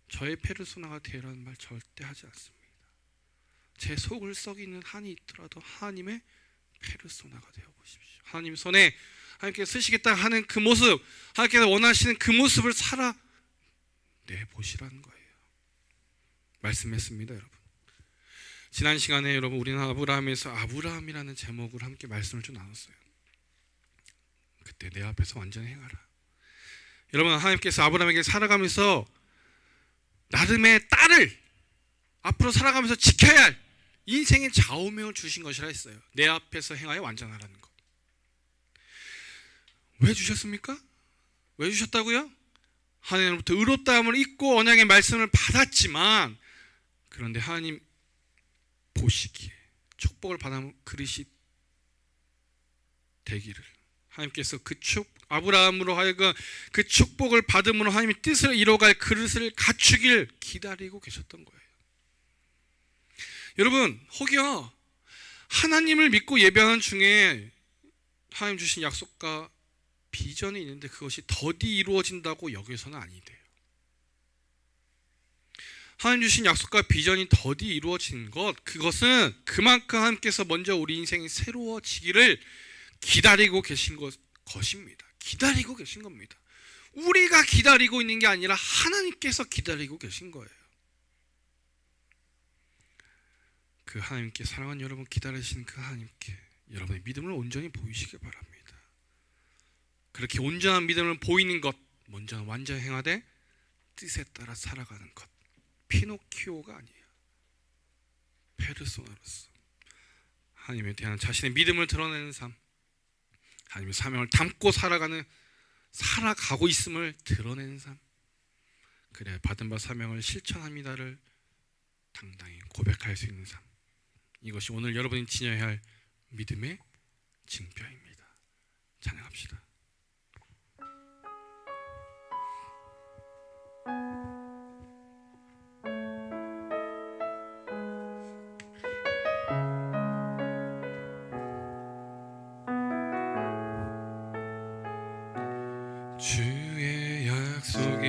A: 저의 페르소나가 되라는 말 절대 하지 않습니다. 제 속을 썩이는 한이 있더라도 하나님의 페르소나가 되어 보십시오. 하나님 손에 하나님께서 쓰시겠다 하는 그 모습, 하나님께서 원하시는 그 모습을 살아내 보시라는 거예요. 말씀했습니다, 여러분. 지난 시간에 여러분 우리는 아브라함에서 아브라함이라는 제목으로 함께 말씀을 좀 나눴어요. 그때 내 앞에서 완전히 행하라. 여러분, 하나님께서 아브라함에게 살아가면서 나름의 딸을 앞으로 살아가면서 지켜야 할 인생의 좌우명을 주신 것이라 했어요. 내 앞에서 행하여 완전하라는 것. 왜 주셨습니까? 왜 주셨다고요? 하나님으로부터 의롭다함을 잊고 언약의 말씀을 받았지만, 그런데 하나님 보시기에 축복을 받은 그릇이 되기를, 하나님께서 아브라함으로 하여금 그 축복을 받음으로 하나님의 뜻을 이뤄갈 그릇을 갖추길 기다리고 계셨던 거예요. 여러분, 혹여 하나님을 믿고 예배하는 중에 하나님 주신 약속과 비전이 있는데 그것이 더디 이루어진다고 여기서는 아니대요. 하나님 주신 약속과 비전이 더디 이루어진 그것은 그만큼 하나님께서 먼저 우리 인생이 새로워지기를 기다리고 계신 것입니다. 기다리고 계신 겁니다. 우리가 기다리고 있는 게 아니라 하나님께서 기다리고 계신 거예요. 그 하나님께, 사랑하는 여러분, 기다리시는 그 하나님께 여러분의 믿음을 온전히 보이시길 바랍니다. 그렇게 온전한 믿음을 보이는 것, 먼저 완전 행하되 뜻에 따라 살아가는 것, 피노키오가 아니에요. 페르소나로서 하나님에 대한 자신의 믿음을 드러내는 삶, 하나님의 사명을 담고 살아가고 있음을 드러내는 삶, 그래야 받은 바 사명을 실천합니다를 당당히 고백할 수 있는 삶, 이것이 오늘 여러분이 지녀야 할 믿음의 징표입니다. 찬양합시다. 주의 약속이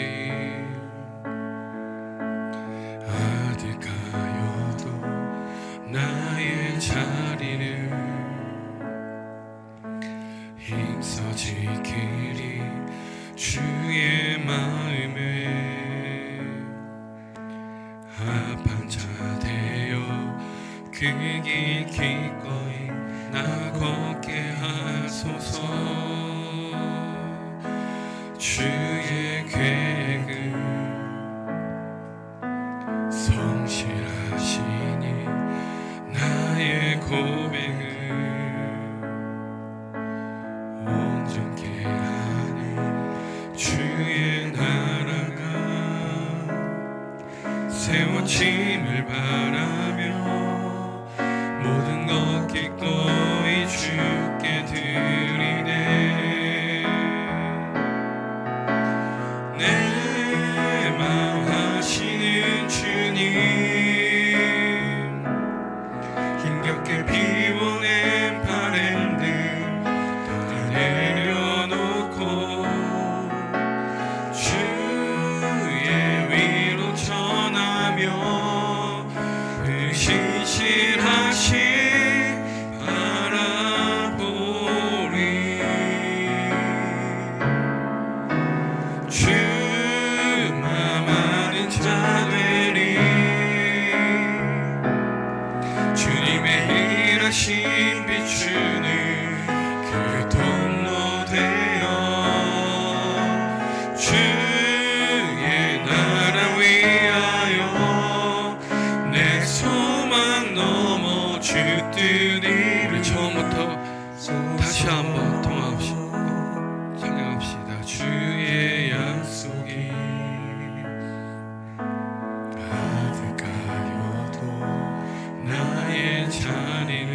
A: 어딜까요도 나의 자리를 힘써 지키리. 주의 마음에 합한 자 되어 그 길 기꺼이 나 걷게 하소서. 주의 계획은 성실하시니 나의 고백을 온전케 하니 주의 나라가 세워짐을 바라며 모든 것 기꺼이 주께 드리네. 내 마음 하시는 주님, 힘겹게 비워낸 바램들 다 내려놓고 주의 위로 전하며 그 신실하신 바라보리. 주 마음 아는 자 되리. 주님의 일하심 비추는 그 통로 되어 주의 나라 위하여 내 소망 넘어 주 뜻이를. 처음부터 다시 한번 통합시다. 찬양합시다. 주의 약속이 아득하여도 나의 자리를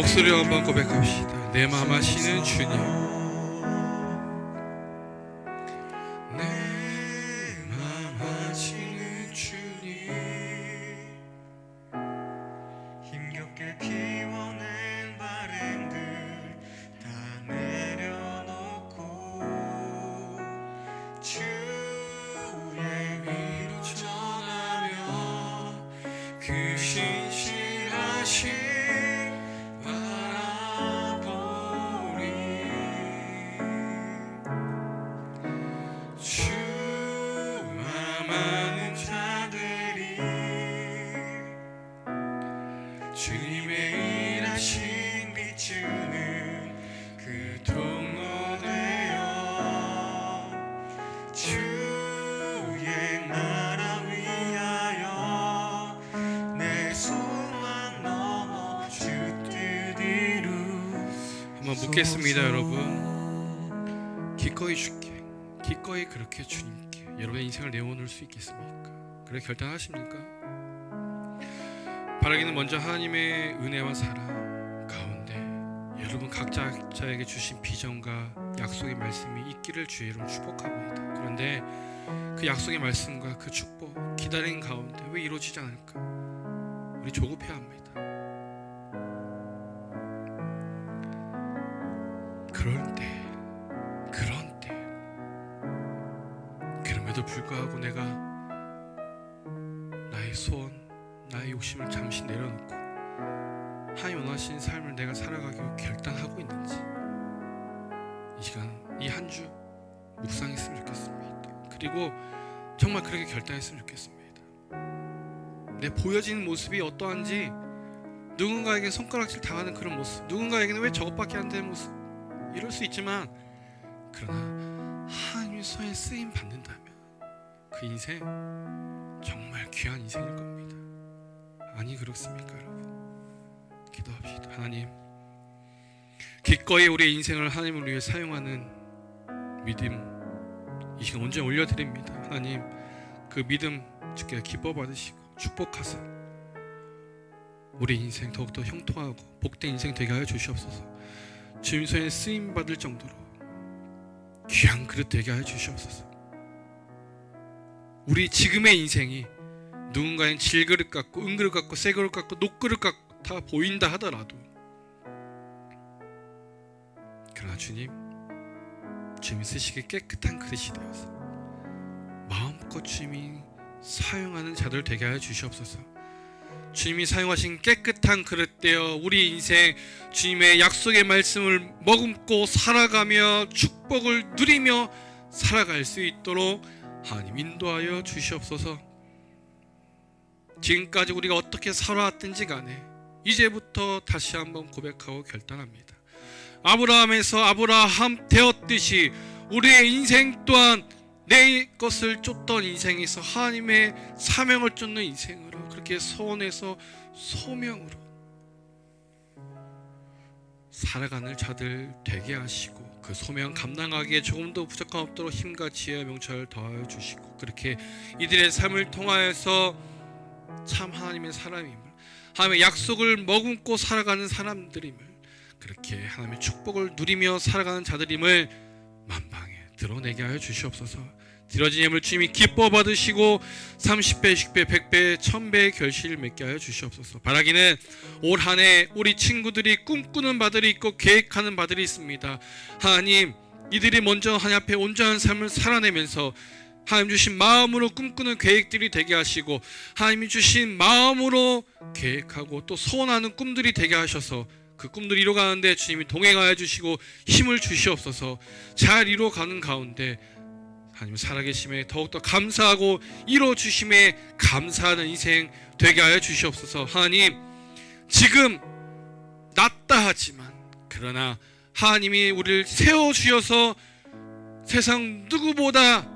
A: 목소리로 한번 고백합시다. 내 맘 아시는 주님,
D: 내 맘 아시는 주님 힘겹게 피워낸 바램들 다 내려놓고 주의 위로 전하며 그 신실하신 바라보리 주 맘하는 자들이 주님의 일하신 비추는 그 통로 되어 주의 나라 위하여 내 소망 넘어 주 뜻 이루
A: 한번 묻겠습니다. 여러분, 기꺼이 줄게, 기꺼이 그렇게 주님께 여러분의 인생을 내어놓을 수 있겠습니까? 그래 결단하십니까? 바라기는 먼저 하나님의 은혜와 사랑 가운데 여러분 각자에게 주신 비전과 약속의 말씀이 있기를 주의 이름으로 축복합니다. 그런데 그 약속의 말씀과 그 축복 기다리는 가운데 왜 이루어지지 않을까? 우리 조급해야 합니다. 그런데 그럼에도 불구하고 내가 나의 소원, 나의 욕심을 잠시 내려놓고 하나님 원하시는 삶을 내가 살아가기로 결단하고 있는지 이 시간, 이 한 주 묵상했으면 좋겠습니다. 그리고 정말 그렇게 결단했으면 좋겠습니다. 내 보여지는 모습이 어떠한지, 누군가에게 손가락질 당하는 그런 모습, 누군가에게는 왜 저것밖에 안 되는 모습, 이럴 수 있지만 그러나 하나님의 손에 쓰임 받는다면 그 인생 정말 귀한 인생일 겁니다. 아니 그렇습니까 여러분? 기도합시다. 하나님, 기꺼이 우리의 인생을 하나님을 위해 사용하는 믿음 이 시간 온전히 올려드립니다. 하나님, 그 믿음 주께 기뻐 받으시고 축복하사 우리 인생 더욱더 형통하고 복된 인생 되게 하여 주시옵소서. 주님 손에 쓰임 받을 정도로 귀한 그릇 되게 하여 주시옵소서. 우리 지금의 인생이 누군가엔 질그릇 같고 은그릇 같고 새그릇 같고 녹그릇 같아 보인다 하더라도, 그러나 주님이 쓰시기에 깨끗한 그릇이 되어서 마음껏 주님이 사용하는 자들 되게 하여 주시옵소서. 주님이 사용하신 깨끗한 그릇 되어 우리 인생 주님의 약속의 말씀을 머금고 살아가며 축복을 누리며 살아갈 수 있도록 하나님 인도하여 주시옵소서. 지금까지 우리가 어떻게 살아왔든지 간에 이제부터 다시 한번 고백하고 결단합니다. 아브라함에서 아브라함 되었듯이 우리의 인생 또한 내 것을 쫓던 인생에서 하나님의 사명을 쫓는 인생으로, 그렇게 소원에서 소명으로 살아가는 자들 되게 하시고 그 소명 감당하기에 조금도 부족함 없도록 힘과 지혜와 명철을 더하여 주시고, 그렇게 이들의 삶을 통하여서 참 하나님의 사람임을, 하나님의 약속을 머금고 살아가는 사람들임을, 그렇게 하나님의 축복을 누리며 살아가는 자들임을 만방에 드러내게 하여 주시옵소서. 드려진 예물 주님이 기뻐 받으시고 30배, 60배, 100배, 1000배의 결실을 맺게 하여 주시옵소서. 바라기는 올 한 해 우리 친구들이 꿈꾸는 바들이 있고 계획하는 바들이 있습니다. 하나님, 이들이 먼저 하나님 앞에 온전한 삶을 살아내면서 하나님 주신 마음으로 꿈꾸는 계획들이 되게 하시고, 하나님이 주신 마음으로 계획하고 또 소원하는 꿈들이 되게 하셔서 그 꿈들 이루어가는데 주님이 동행하여 주시고 힘을 주시옵소서. 잘 이루어가는 가운데 하나님 살아계심에 더욱더 감사하고 이루어주심에 감사하는 인생 되게 하여 주시옵소서. 하나님, 지금 낮다 하지만 그러나 하나님이 우리를 세워주셔서 세상 누구보다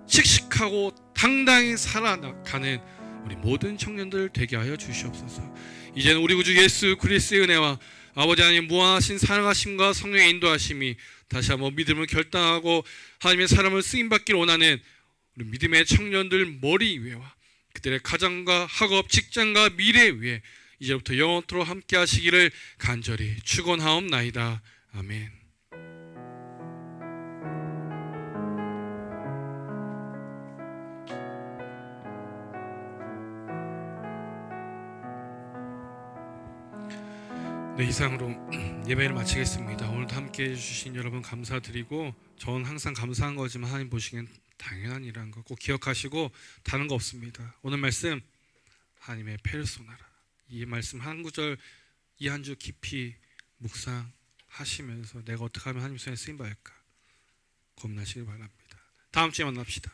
A: 씩씩하고 당당히 살아가는 우리 모든 청년들 되게 하여 주시옵소서. 이제는 우리 구주 예수 그리스도의 은혜와 아버지 하나님 무한하신 사랑하심과 성령의 인도하심이 다시 한번 믿음을 결단하고 하나님의 사람을 쓰임받기를 원하는 우리 믿음의 청년들 머리 위에와 그들의 가정과 학업, 직장과 미래 위에 이제부터 영원토록 함께 하시기를 간절히 축원하옵나이다. 아멘. 네, 이상으로 예배를 마치겠습니다. 오늘도 함께 해주신 여러분 감사드리고, 저는 항상 감사한 거지만 하나님 보시기엔 당연한 일이라는 거 꼭 기억하시고, 다른 거 없습니다. 오늘 말씀 하나님의 페르소나라, 이 말씀 한 구절 이 한 주 깊이 묵상하시면서 내가 어떻게 하면 하나님 손에 쓰임 받을까 고민하시길 바랍니다. 다음 주에 만납시다.